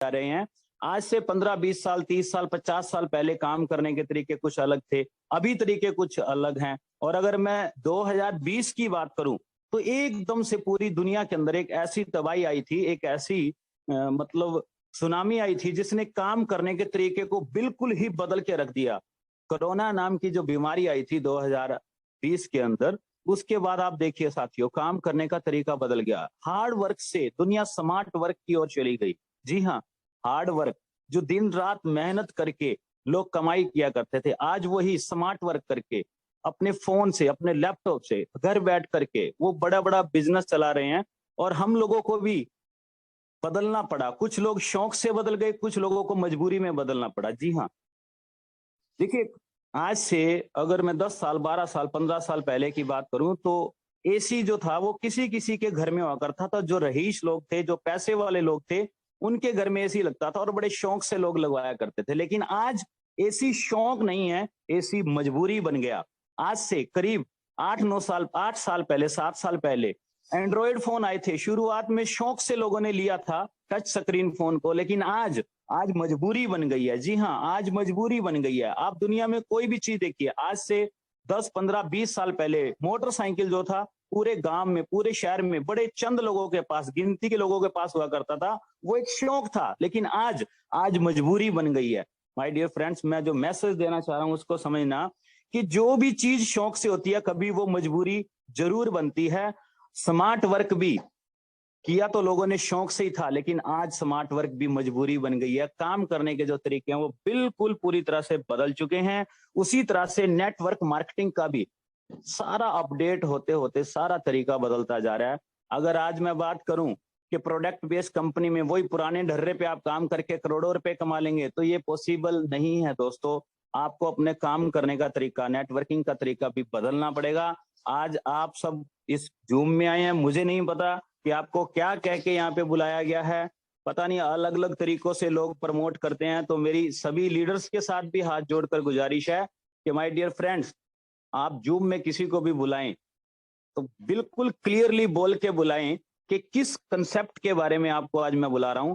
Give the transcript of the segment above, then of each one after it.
जा रहे हैं। आज से 15-20 साल, 30 साल, 50 साल पहले काम करने के तरीके कुछ अलग थे, अभी तरीके कुछ अलग हैं। और अगर मैं 2020 की बात करूं तो एकदम से पूरी दुनिया के अंदर एक ऐसी तबाही आई थी, एक ऐसी मतलब सुनामी आई थी जिसने काम करने के तरीके को बिल्कुल ही बदल के रख दिया। कोरोना नाम की जो बीमारी आई थी 2020 के अंदर, उसके बाद आप देखिए साथियों, काम करने का तरीका बदल गया। हार्ड वर्क से दुनिया स्मार्ट वर्क की ओर चली गई। जी हाँ, हार्ड वर्क, जो दिन रात मेहनत करके लोग कमाई किया करते थे, आज वही स्मार्ट वर्क करके अपने फोन से, अपने लैपटॉप से घर बैठ करके वो बड़ा बड़ा बिजनेस चला रहे हैं। और हम लोगों को भी बदलना पड़ा। कुछ लोग शौक से बदल गए, कुछ लोगों को मजबूरी में बदलना पड़ा। जी हाँ, देखिए, आज से अगर मैं 10 साल, 12 साल, 15 साल पहले की बात करूं तो एसी जो था वो किसी किसी के घर में हुआ करता था। जो रईस लोग थे, जो पैसे वाले लोग थे, उनके घर में एसी लगता था और बड़े शौक से लोग लगवाया करते थे। लेकिन आज एसी शौक नहीं है, एसी मजबूरी बन गया। आज से करीब 8-9 साल, 8 साल पहले, 7 साल पहले एंड्रॉयड फोन आए थे। शुरुआत में शौक से लोगों ने लिया था टच स्क्रीन फोन को, लेकिन आज आज मजबूरी बन गई है। जी हाँ, आज मजबूरी बन गई है। आप दुनिया में कोई भी चीज देखिए, आज से 10, 15, 20 साल पहले मोटरसाइकिल जो था पूरे गांव में, पूरे शहर में बड़े चंद लोगों के पास, गिनती के लोगों के पास हुआ करता था। वो एक शौक था, लेकिन आज आज मजबूरी बन गई है। माय डियर फ्रेंड्स, मैं जो मैसेज देना चाह रहा हूं उसको समझना कि जो भी चीज शौक से होती है कभी वो मजबूरी जरूर बनती है। स्मार्ट वर्क भी किया तो लोगों ने शौक से ही था, लेकिन आज स्मार्ट वर्क भी मजबूरी बन गई है। काम करने के जो तरीके हैं वो बिल्कुल पूरी तरह से बदल चुके हैं। उसी तरह से नेटवर्क मार्केटिंग का भी सारा अपडेट होते होते सारा तरीका बदलता जा रहा है। अगर आज मैं बात करूं कि प्रोडक्ट बेस्ड कंपनी में वही पुराने ढर्रे पे आप काम करके करोड़ों रुपए कमा लेंगे, तो ये पॉसिबल नहीं है दोस्तों। आपको अपने काम करने का तरीका, नेटवर्किंग का तरीका भी बदलना पड़ेगा। आज आप सब इस जूम में आए हैं, मुझे नहीं पता कि आपको क्या कह के यहाँ पे बुलाया गया है। पता नहीं, अलग अलग तरीकों से लोग प्रमोट करते हैं। तो मेरी सभी लीडर्स के साथ भी हाथ जोड़कर गुजारिश है कि माय डियर फ्रेंड्स, आप जूम में किसी को भी बुलाएं तो बिल्कुल क्लियरली बोल के बुलाएं कि किस कंसेप्ट के बारे में आपको आज मैं बुला रहा हूं।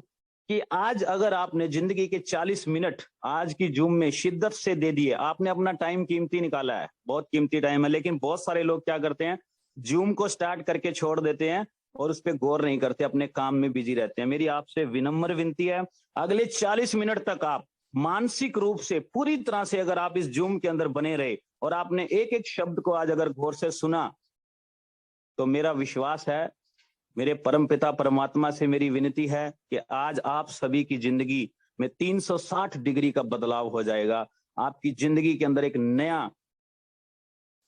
कि आज अगर आपने जिंदगी के 40 मिनट आज की जूम में शिद्दत से दे दिए, आपने अपना टाइम कीमती निकाला है, बहुत कीमती टाइम है, लेकिन बहुत सारे लोग क्या करते हैं, जूम को स्टार्ट करके छोड़ देते हैं और उस पर गौर नहीं करते, अपने काम में बिजी रहते हैं। मेरी आपसे विनम्र विनती है, अगले 40 मिनट तक आप मानसिक रूप से पूरी तरह से अगर आप इस जूम के अंदर बने रहे और आपने एक एक शब्द को आज अगर गौर से सुना, तो मेरा विश्वास है, मेरे परम पिता परमात्मा से मेरी विनती है कि आज आप सभी की जिंदगी में 360 डिग्री का बदलाव हो जाएगा। आपकी जिंदगी के अंदर एक नया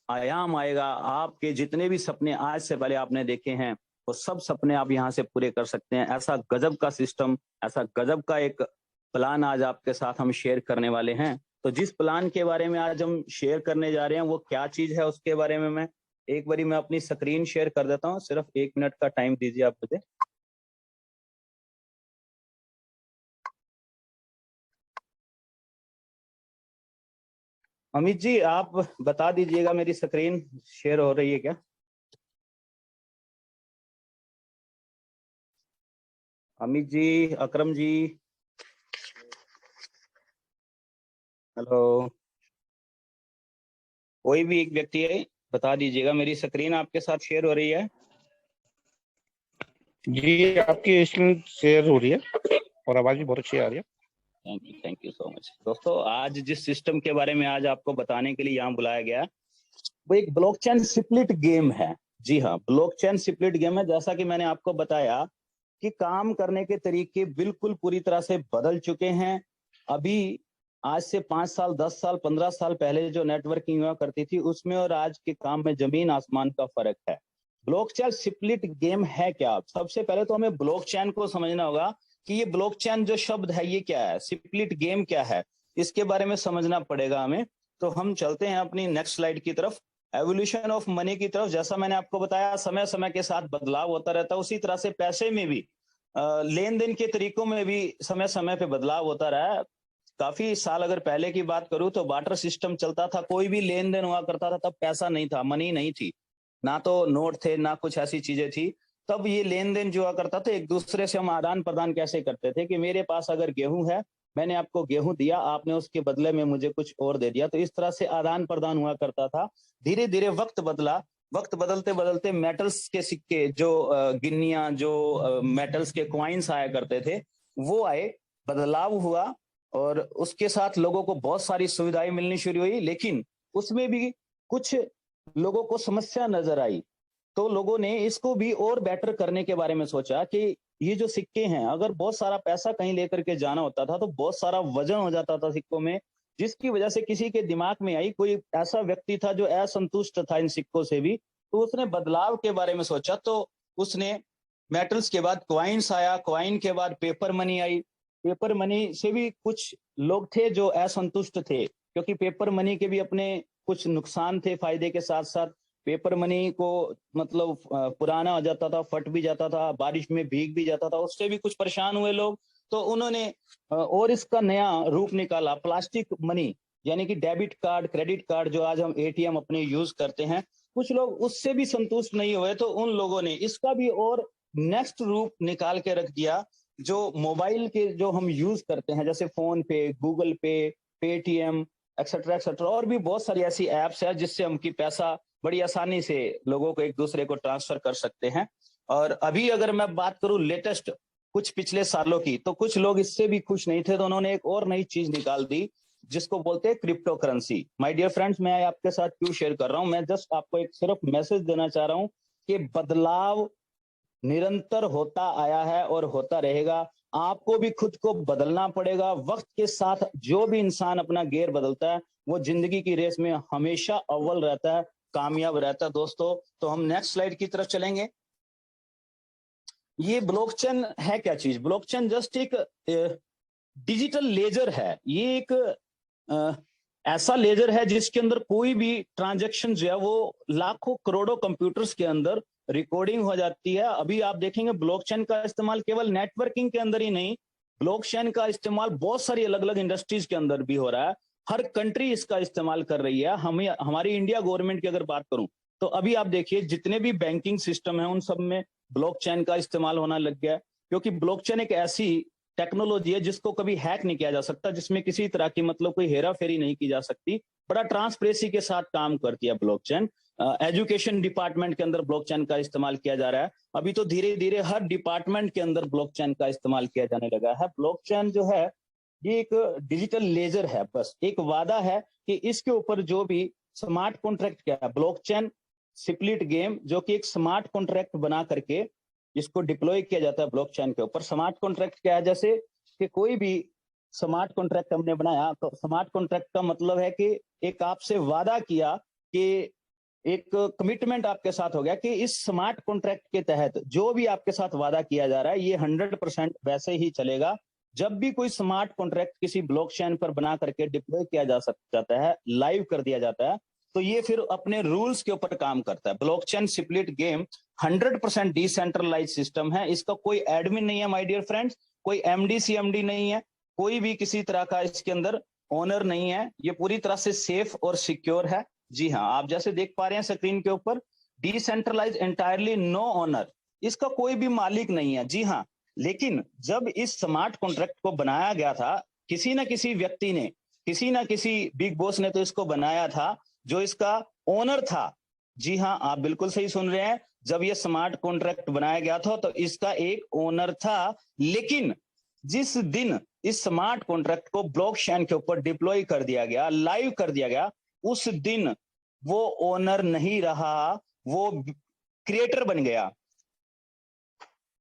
आयाम आएगा। आपके जितने भी सपने आज से पहले आपने देखे हैं, वो सब सपने आप यहाँ से पूरे कर सकते हैं। ऐसा गजब का सिस्टम, ऐसा गजब का एक प्लान आज आपके साथ हम शेयर करने वाले हैं। तो जिस प्लान के बारे में आज हम शेयर करने जा रहे हैं वो क्या चीज है, उसके बारे में मैं एक बारी मैं अपनी स्क्रीन शेयर कर देता हूँ। सिर्फ 1 मिनट का टाइम दीजिए आप मुझे। अमित जी, आप बता दीजिएगा मेरी स्क्रीन शेयर हो रही है क्या? अमित जी, अकरम जी, हेलो, कोई भी एक व्यक्ति है, बता दीजिएगा मेरी स्क्रीन आपके साथ शेयर हो रही है? जी, आपकी स्क्रीन शेयर हो रही है और आवाज भी बहुत अच्छी आ रही है। Thank you so much. दोस्तों, आज जिस सिस्टम के बारे में आज आपको बताने के लिए यहाँ बुलाया गया, वो एक ब्लॉकचेन स्प्लिट गेम है। जी हाँ, ब्लॉकचेन स्प्लिट गेम है। जैसा कि मैंने आपको बताया कि काम करने के तरीके बिल्कुल पूरी तरह से बदल चुके हैं। अभी आज से 5 साल, 10 साल, 15 साल पहले जो नेटवर्किंग हुआ करती थी, उसमें और आज के काम में जमीन आसमान का फर्क है। ब्लॉकचेन स्प्लिट गेम है क्या? सबसे पहले तो हमें ब्लॉकचेन को समझना होगा कि ये ब्लॉकचेन जो शब्द है ये क्या है, स्प्लिट गेम क्या है, इसके बारे में समझना पड़ेगा हमें। तो हम चलते हैं अपनी नेक्स्ट स्लाइड की तरफ, एवोल्यूशन ऑफ मनी की तरफ। जैसा मैंने आपको बताया, समय समय के साथ बदलाव होता रहता है, उसी तरह से पैसे में भी, लेन देन के तरीकों में भी समय समय पे बदलाव होता रहा है। काफी साल अगर पहले की बात करूं तो बार्टर सिस्टम चलता था, कोई भी लेन देन हुआ करता था, तब पैसा नहीं था, मनी नहीं थी, ना तो नोट थे, ना कुछ ऐसी चीजें थी। तब ये लेन देन जो हुआ करता था, एक दूसरे से हम आदान प्रदान कैसे करते थे कि मेरे पास अगर गेहूं है, मैंने आपको गेहूं दिया, आपने उसके बदले में मुझे कुछ और दे दिया, तो इस तरह से आदान प्रदान हुआ करता था। धीरे धीरे वक्त बदला, वक्त बदलते बदलते मेटल्स के सिक्के, जो गिन्नियां, जो मेटल्स के क्वाइंस आया करते थे, वो आए, बदलाव हुआ, और उसके साथ लोगों को बहुत सारी सुविधाएं मिलनी शुरू हुई। लेकिन उसमें भी कुछ लोगों को समस्या नजर आई, तो लोगों ने इसको भी और बेटर करने के बारे में सोचा कि ये जो सिक्के हैं, अगर बहुत सारा पैसा कहीं लेकर के जाना होता था तो बहुत सारा वजन हो जाता था सिक्कों में, जिसकी वजह से किसी के दिमाग में आई, कोई ऐसा व्यक्ति था जो असंतुष्ट था इन सिक्कों से भी, तो उसने बदलाव के बारे में सोचा। तो उसने मेटल्स के बाद क्वाइंस आया, क्वाइन के बाद paper money I. Paper money से भी कुछ लोग थे जो असंतुष्ट थे, क्योंकि पेपर मनी के भी अपने कुछ नुकसान थे फायदे के साथ साथ। पेपर मनी को मतलब पुराना हो जाता था, फट भी जाता था, बारिश में भीग भी जाता था, उससे भी कुछ परेशान हुए लोग। तो उन्होंने और इसका नया रूप निकाला, प्लास्टिक मनी, यानी कि डेबिट कार्ड, क्रेडिट कार्ड, जो आज हम एटीएम अपने यूज करते हैं। कुछ लोग उससे भी संतुष्ट नहीं हुए, तो उन लोगों ने इसका भी और नेक्स्ट रूप निकाल के रख दिया, जो मोबाइल के जो हम यूज करते हैं, जैसे फोन पे, गूगल पे, पेटीएम, एक्सेट्रा एक्सेट्रा, और भी बहुत सारी ऐसी एप्स है जिससे हम की पैसा बड़ी आसानी से लोगों को एक दूसरे को ट्रांसफर कर सकते हैं। और अभी अगर मैं बात करूं लेटेस्ट कुछ पिछले सालों की, तो कुछ लोग इससे भी खुश नहीं थे, तो उन्होंने एक और नई चीज निकाल दी, जिसको बोलते हैं crypto currency. My dear friends, मैं आपके साथ क्यों शेयर कर रहा हूं, मैं जस्ट आपको एक सिर्फ मैसेज देना चाह रहा हूं कि बदलाव निरंतर होता आया है और होता रहेगा। आपको भी खुद को बदलना पड़ेगा वक्त के साथ। जो भी इंसान अपना गियर बदलता है, वो जिंदगी की रेस में हमेशा अव्वल रहता है, कामयाब रहता है दोस्तों। तो हम नेक्स्ट स्लाइड की तरफ चलेंगे। ये ब्लॉकचेन है क्या चीज? ब्लॉकचेन जस्ट एक डिजिटल लेजर है। ये एक अ, ऐसा लेजर है जिसके अंदर कोई भी ट्रांजैक्शन जो है वो लाखों करोड़ों कंप्यूटर्स के अंदर रिकॉर्डिंग हो जाती है। अभी आप देखेंगे ब्लॉकचेन का इस्तेमाल केवल नेटवर्किंग के अंदर ही नहीं, ब्लॉकचेन का इस्तेमाल बहुत सारी अलग अलग इंडस्ट्रीज के अंदर भी हो रहा है। हर कंट्री इसका इस्तेमाल कर रही है। हमें हमारी इंडिया गवर्नमेंट की अगर बात करूं, तो अभी आप देखिए जितने भी बैंकिंग सिस्टम है उन सब में ब्लॉकचेन का इस्तेमाल होना लग गया है, क्योंकि ब्लॉकचेन एक ऐसी टेक्नोलॉजी है जिसको कभी हैक नहीं किया जा सकता, जिसमें किसी तरह की मतलब कोई हेरा फेरी नहीं की जा सकती। बड़ा ट्रांसपेरेंसी के साथ काम करती है ब्लॉकचेन। एजुकेशन डिपार्टमेंट के अंदर ब्लॉकचेन का इस्तेमाल किया जा रहा है। अभी तो धीरे धीरे हर डिपार्टमेंट के अंदर ब्लॉकचेन का इस्तेमाल किया जाने लगा है। ब्लॉकचेन जो है ये एक डिजिटल लेजर है, बस एक वादा है कि इसके ऊपर जो भी स्मार्ट कॉन्ट्रैक्ट क्या है, ब्लॉकचेन स्प्लिट गेम, जो कि एक स्मार्ट कॉन्ट्रैक्ट बना करके इसको डिप्लॉय किया जाता है ब्लॉकचेन के ऊपर। स्मार्ट कॉन्ट्रैक्ट क्या है? जैसे कि कोई भी स्मार्ट कॉन्ट्रैक्ट हमने बनाया, तो स्मार्ट कॉन्ट्रैक्ट का मतलब है कि एक आपसे वादा किया कि एक कमिटमेंट आपके साथ हो गया कि इस स्मार्ट कॉन्ट्रैक्ट के तहत जो भी आपके साथ वादा किया जा रहा है, ये 100% वैसे ही चलेगा। जब भी कोई स्मार्ट कॉन्ट्रैक्ट किसी ब्लॉकचेन पर बना करके डिप्लॉय किया जाता है, लाइव कर दिया जाता है, तो ये फिर अपने रूल्स के ऊपर काम करता है। Blockchain split game 100% decentralize system है। इसका कोई एडमिन नहीं है माय डियर फ्रेंड्स, कोई एमडी सीएमडी नहीं है, कोई भी किसी तरह का इसके अंदर ओनर नहीं है। ये पूरी तरह से सेफ और सिक्योर है। जी हाँ, आप जैसे देख पा रहे हैं स्क्रीन के ऊपर, डिसेंट्रलाइज एंटायरली, नो ओनर, इसका कोई भी मालिक नहीं है। जी हाँ, लेकिन जब इस स्मार्ट कॉन्ट्रैक्ट को बनाया गया था, किसी ना किसी व्यक्ति ने, किसी ना किसी बिग बॉस ने तो इसको बनाया था, जो इसका ओनर था। जी हाँ, आप बिल्कुल सही सुन रहे हैं, जब ये स्मार्ट कॉन्ट्रैक्ट बनाया गया था तो इसका एक ओनर था। लेकिन जिस दिन इस स्मार्ट कॉन्ट्रैक्ट को ब्लॉकचेन के ऊपर डिप्लॉय कर दिया गया, लाइव कर दिया गया, उस दिन वो ओनर नहीं रहा, वो क्रिएटर बन गया।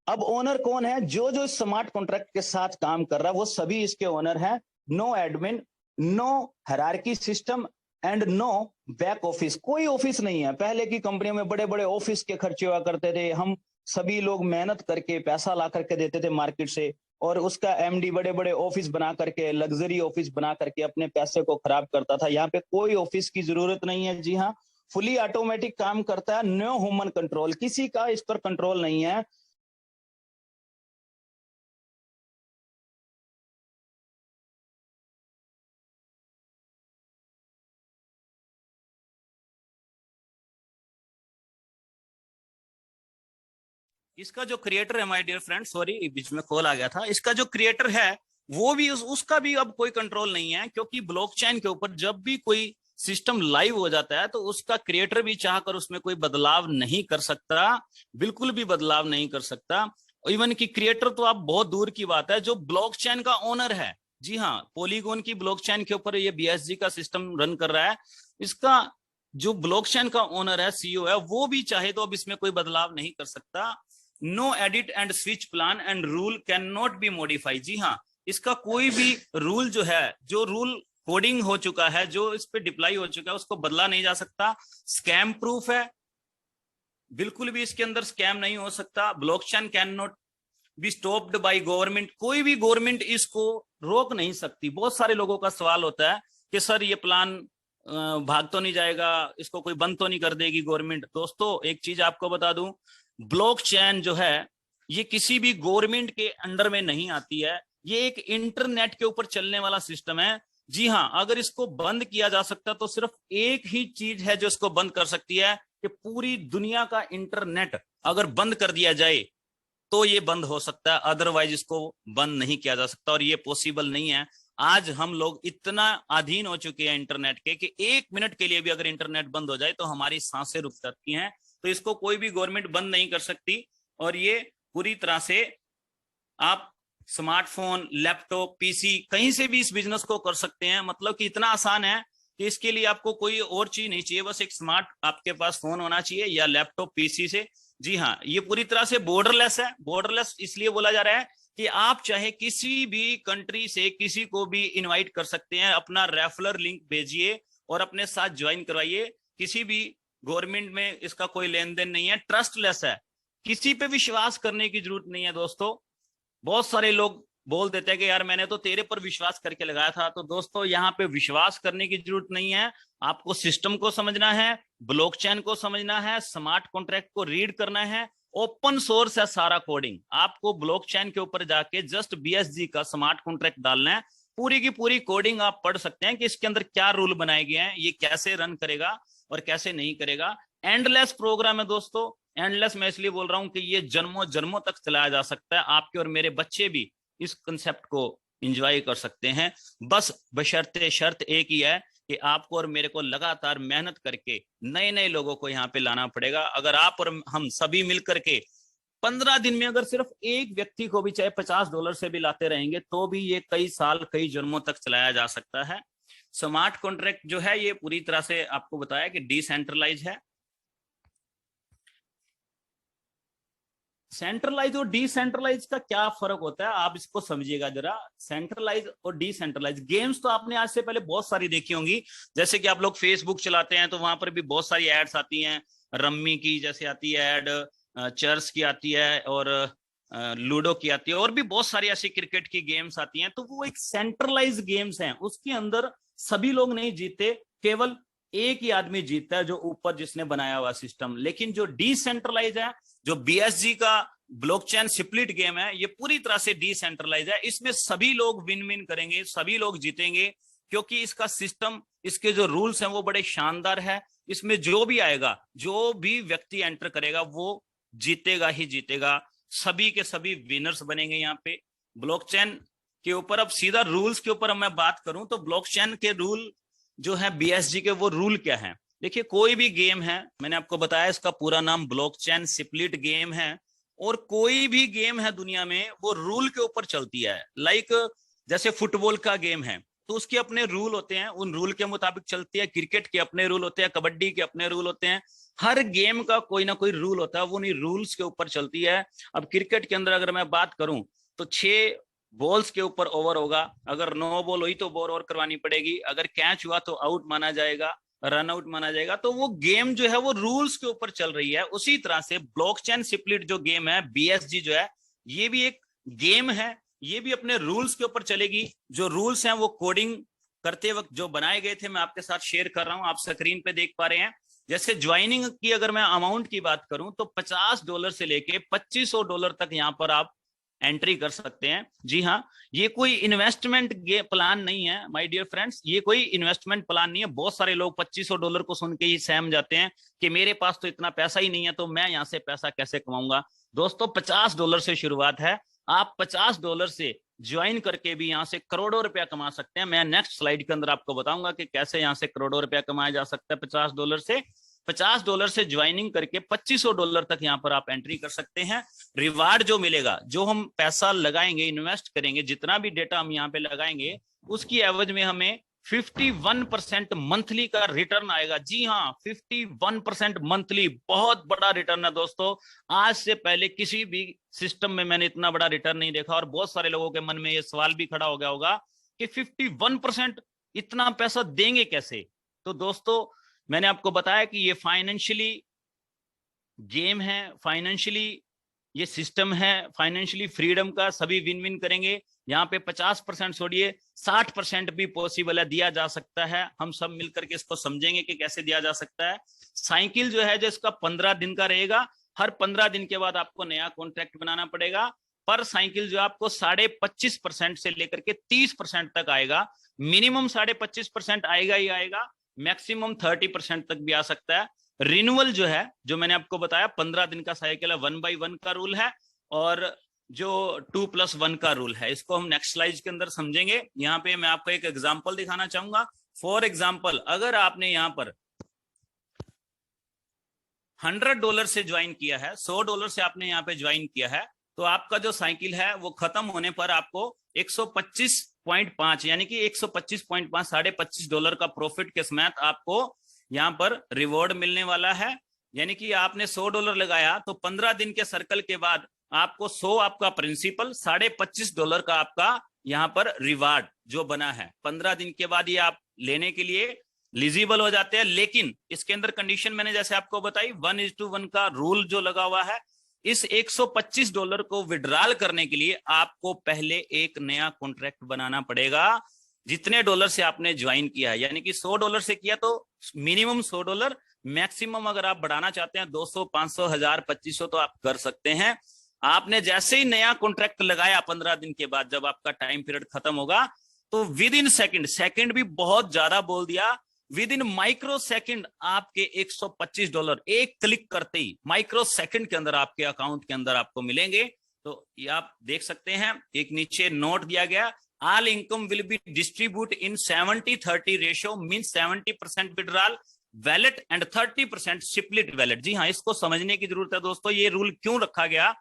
अब ओनर कौन है? जो जो स्मार्ट कॉन्ट्रैक्ट के साथ काम कर रहा है वो सभी इसके ओनर हैं। No admin, no hierarchy system and no back office. कोई ऑफिस नहीं है। पहले की कंपनियों में बड़े बड़े ऑफिस के खर्चे हुआ करते थे, हम सभी लोग मेहनत करके पैसा ला करके देते थे मार्केट से, और उसका एमडी बड़े बड़े ऑफिस बना करके, लग्जरी ऑफिस बना करके अपने पैसे को खराब करता था। यहाँ पे कोई ऑफिस की जरूरत नहीं है। जी हाँ, फुली ऑटोमेटिक काम करता है, नो ह्यूमन कंट्रोल, किसी का इस पर कंट्रोल नहीं है। इसका जो क्रिएटर है माय डियर फ्रेंड, सॉरी बीच में कॉल आ गया था, इसका जो क्रिएटर है वो भी उसका भी अब कोई कंट्रोल नहीं है, क्योंकि ब्लॉकचेन के ऊपर जब भी कोई सिस्टम लाइव हो जाता है तो उसका क्रिएटर भी चाहकर उसमें कोई बदलाव नहीं कर सकता, बिल्कुल भी बदलाव नहीं कर सकता। इवन की क्रिएटर तो आप बहुत दूर की बात है, जो ब्लॉकचेन का ओनर है, जी हाँ, पॉलीगॉन की ब्लॉकचेन के ऊपर ये BSG का सिस्टम रन कर रहा है, इसका जो ब्लॉकचेन का ओनर है, CEO है, वो भी चाहे तो अब इसमें कोई बदलाव नहीं कर सकता। No edit and switch plan and rule can not be modify, जी हाँ, इसका कोई भी रूल जो है, जो रूल कोडिंग हो चुका है, जो इस पे डिप्लाई हो चुका है, उसको बदला नहीं जा सकता। स्कैम प्रूफ है, बिल्कुल भी इसके अंदर स्कैम नहीं हो सकता। Blockchain can not be stopped by government, कोई भी गवर्नमेंट इसको रोक नहीं सकती। बहुत सारे लोगों का सवाल होता है कि सर ये प्लान भाग तो नहीं जाएगा, इसको कोई बंद तो नहीं कर देगी गवर्नमेंट। दोस्तों एक चीज आपको बता दूं, ब्लॉकचेन जो है ये किसी भी गवर्नमेंट के अंडर में नहीं आती है, ये एक इंटरनेट के ऊपर चलने वाला सिस्टम है। जी हाँ, अगर इसको बंद किया जा सकता तो सिर्फ एक ही चीज है जो इसको बंद कर सकती है, कि पूरी दुनिया का इंटरनेट अगर बंद कर दिया जाए तो ये बंद हो सकता है, अदरवाइज इसको बंद नहीं किया जा सकता, और ये पॉसिबल नहीं है। आज हम लोग इतना अधीन हो चुके हैं इंटरनेट के कि 1 मिनट के लिए भी अगर इंटरनेट बंद हो जाए तो हमारी सांसें रुक जाती हैं। तो इसको कोई भी गवर्नमेंट बंद नहीं कर सकती, और ये पूरी तरह से आप स्मार्टफोन, लैपटॉप, PC कहीं से भी इस बिजनेस को कर सकते हैं। मतलब कि इतना आसान है कि इसके लिए आपको कोई और चीज नहीं चाहिए, बस एक स्मार्ट आपके पास फोन होना चाहिए या लैपटॉप, PC से। जी हाँ, ये पूरी तरह से बॉर्डरलेस है। बॉर्डरलेस इसलिए बोला जा रहा है कि आप चाहे किसी भी कंट्री से किसी को भी इनवाइट कर सकते हैं, अपना रेफरल लिंक भेजिए और अपने साथ ज्वाइन करवाइए। किसी भी गवर्नमेंट में इसका कोई लेन देन नहीं है, ट्रस्टलेस है, किसी पे विश्वास करने की जरूरत नहीं है। दोस्तों बहुत सारे लोग बोल देते हैं कि यार मैंने तो तेरे पर विश्वास करके लगाया था, तो दोस्तों यहाँ पे विश्वास करने की जरूरत नहीं है। आपको सिस्टम को समझना है, ब्लॉकचेन को समझना है, स्मार्ट कॉन्ट्रैक्ट को रीड करना है, ओपन सोर्स है सारा कोडिंग। आपको ब्लॉकचेन के ऊपर जाके जस्ट BSG का स्मार्ट कॉन्ट्रैक्ट डालना है, पूरी की पूरी कोडिंग आप पढ़ सकते हैं कि इसके अंदर क्या रूल बनाए गए हैं, ये कैसे रन करेगा और कैसे नहीं करेगा। एंडलेस प्रोग्राम है दोस्तों, एंडलेस मैं इसलिए बोल रहा हूं कि ये जन्मों जन्मों तक चलाया जा सकता है, आपके और मेरे बच्चे भी इस कंसेप्ट को एंजॉय कर सकते हैं। बस बशर्ते शर्त एक ही है कि आपको और मेरे को लगातार मेहनत करके नए नए लोगों को यहाँ पे लाना पड़ेगा। अगर आप और हम सभी मिलकर के 15 दिन में अगर सिर्फ एक व्यक्ति को भी चाहे $50 से भी लाते रहेंगे तो भी ये कई साल, कई जन्मों तक चलाया जा सकता है। स्मार्ट कॉन्ट्रैक्ट जो है ये पूरी तरह से आपको बताया कि डिसेंट्रलाइज है। सेंट्रलाइज और डिसेंट्रलाइज का क्या फर्क होता है आप इसको समझिएगा जरा। सेंट्रलाइज और डिसेंट्रलाइज गेम्स तो आपने आज से पहले बहुत सारी देखी होंगी, जैसे कि आप लोग फेसबुक चलाते हैं तो वहां पर भी बहुत सारी एड्स आती हैं, रम्मी की जैसे आती है एड, चर्स की आती है और लूडो की आती है, और भी बहुत सारी ऐसी क्रिकेट की गेम्स आती हैं। तो वो एक सेंट्रलाइज गेम्स हैं, उसके अंदर सभी लोग नहीं जीतते, केवल एक ही आदमी जीतता है जो ऊपर जिसने बनाया हुआ सिस्टम। लेकिन जो डिसेंट्रलाइज है, जो BSG का ब्लॉकचेन स्प्लिट गेम है, ये पूरी तरह से डिसेंट्रलाइज है। इसमें सभी लोग विन विन करेंगे, सभी लोग जीतेंगे, क्योंकि इसका सिस्टम, इसके जो रूल्स हैं वो बड़े शानदार है। इसमें जो भी आएगा, जो भी व्यक्ति एंटर करेगा वो जीतेगा ही जीतेगा, सभी के सभी विनर्स बनेंगे यहाँ पे ब्लॉकचेन के ऊपर। अब सीधा रूल्स के ऊपर मैं बात करूं तो ब्लॉकचेन के रूल जो है BSG के, वो रूल क्या है। देखिए कोई भी गेम है, मैंने आपको बताया इसका पूरा नाम ब्लॉकचेन स्प्लिट गेम है, और कोई भी गेम है दुनिया में वो रूल के ऊपर चलती है। लाइक जैसे फुटबॉल का गेम है तो उसके अपने रूल होते हैं, उन रूल के मुताबिक चलती है। क्रिकेट के अपने रूल होते हैं, कबड्डी के अपने रूल होते हैं, हर गेम का कोई ना कोई रूल होता है, वो उन्हीं रूल्स के ऊपर चलती है। अब क्रिकेट के अंदर अगर मैं बात करूं तो 6 बॉल्स के ऊपर ओवर होगा, अगर 9 बॉल हुई तो बॉल और करवानी पड़ेगी, अगर कैच हुआ तो आउट माना जाएगा, रन आउट माना जाएगा। तो वो गेम जो है वो रूल्स के ऊपर चल रही है। उसी तरह से ब्लॉकचेन स्प्लिट जो गेम है BSG जो है, ये भी एक गेम है, ये भी अपने रूल्स के ऊपर चलेगी। जो रूल्स हैं वो कोडिंग करते वक्त जो बनाए गए थे मैं आपके साथ शेयर कर रहा हूं, आप स्क्रीन पे देख पा रहे हैं। जैसे ज्वाइनिंग की अगर मैं अमाउंट की बात करूं तो $50 से लेके $2500 तक यहाँ पर आप एंट्री कर सकते हैं। जी हाँ, ये कोई इन्वेस्टमेंट प्लान नहीं है माय डियर फ्रेंड्स, ये कोई इन्वेस्टमेंट प्लान नहीं है। बहुत सारे लोग $2500 को सुन के ही सहम जाते हैं कि मेरे पास तो इतना पैसा ही नहीं है, तो मैं यहाँ से पैसा कैसे कमाऊंगा। दोस्तों $50 से शुरुआत है, आप $50 से ज्वाइन करके भी यहाँ से करोड़ों रुपया कमा सकते हैं। मैं नेक्स्ट स्लाइड के अंदर आपको बताऊंगा कि कैसे यहाँ से करोड़ों रुपया कमाया जा सकता है $50 से। $50 से ज्वाइनिंग करके $2500 तक यहाँ पर आप एंट्री कर सकते हैं। रिवार्ड जो मिलेगा, जो हम पैसा लगाएंगे, इन्वेस्ट करेंगे, जितना भी डेटा हम यहाँ पे लगाएंगे, उसकी एवज में हमें 51% मंथली का रिटर्न आएगा। जी हाँ, 51% मंथली, बहुत बड़ा रिटर्न है दोस्तों। आज से पहले किसी भी सिस्टम में मैंने इतना बड़ा रिटर्न नहीं देखा, और बहुत सारे लोगों के मन में ये सवाल भी खड़ा हो गया होगा कि 51% इतना पैसा देंगे कैसे। तो दोस्तों मैंने आपको बताया कि ये फाइनेंशियली गेम है, फाइनेंशियली ये सिस्टम है, फाइनेंशियली फ्रीडम का सभी विन विन करेंगे। यहाँ पे 50% छोड़िए, 60% भी पॉसिबल है, दिया जा सकता है। हम सब मिलकर के इसको समझेंगे कि कैसे दिया जा सकता है। साइकिल जो है, जो इसका 15 दिन का रहेगा, हर 15 दिन के बाद आपको नया कॉन्ट्रैक्ट बनाना पड़ेगा। पर साइकिल जो आपको 25.5% से लेकर के 30% तक आएगा। मिनिमम 25.5% आएगा ही आएगा, मैक्सिमम 30% तक भी आ सकता है। रिन्यूअल जो है, जो मैंने आपको बताया 15 दिन का साइकिल है, 1/1 का रूल है, और जो 2+1 का रूल है, इसको हम नेक्स्ट स्लाइड के अंदर समझेंगे। यहाँ पे मैं आपको एक एग्जांपल दिखाना चाहूंगा। फॉर एग्जांपल, अगर आपने यहाँ पर $100 से ज्वाइन किया है, $100 से आपने यहाँ पे ज्वाइन किया है, तो आपका जो साइकिल है वो खत्म होने पर आपको 125.5 यानी कि 125.5 $25.5 का प्रॉफिट के समेत आपको यहाँ पर रिवॉर्ड मिलने वाला है। यानी कि आपने $100 लगाया, तो 15 दिन के सर्कल के बाद आपको 100 आपका प्रिंसिपल, $25.5 का आपका यहाँ पर रिवार्ड जो बना है। 15 दिन के बाद ये आप लेने के लिए एलिजिबल हो जाते हैं। लेकिन इसके अंदर कंडीशन मैंने जैसे आपको बताई, 1:1 का रूल जो लगा हुआ है। इस $125 को विड्रॉल करने के लिए आपको पहले एक नया कॉन्ट्रैक्ट बनाना पड़ेगा, जितने डॉलर से आपने ज्वाइन किया है। यानी कि $100 से किया तो मिनिमम $100, मैक्सिमम अगर आप बढ़ाना चाहते हैं 200, 500, 1000, 2500 तो आप कर सकते हैं। आपने जैसे ही नया कॉन्ट्रैक्ट लगाया 15 दिन के बाद, जब आपका टाइम पीरियड खत्म होगा, तो विद इन सेकंड भी बहुत ज्यादा बोल दिया, विद इन माइक्रो सेकंड आपके $125 एक क्लिक करते ही माइक्रो सेकंड के अंदर आपके अकाउंट के अंदर आपको मिलेंगे। तो ये आप देख सकते हैं, एक नीचे नोट दिया गया, all income will be distributed in 70-30 ratio, means 70% withdrawal wallet and 30% split wallet. जी हाँ, इसको समझने की जरूरत है दोस्तों। ये रूल क्यों रखा गया,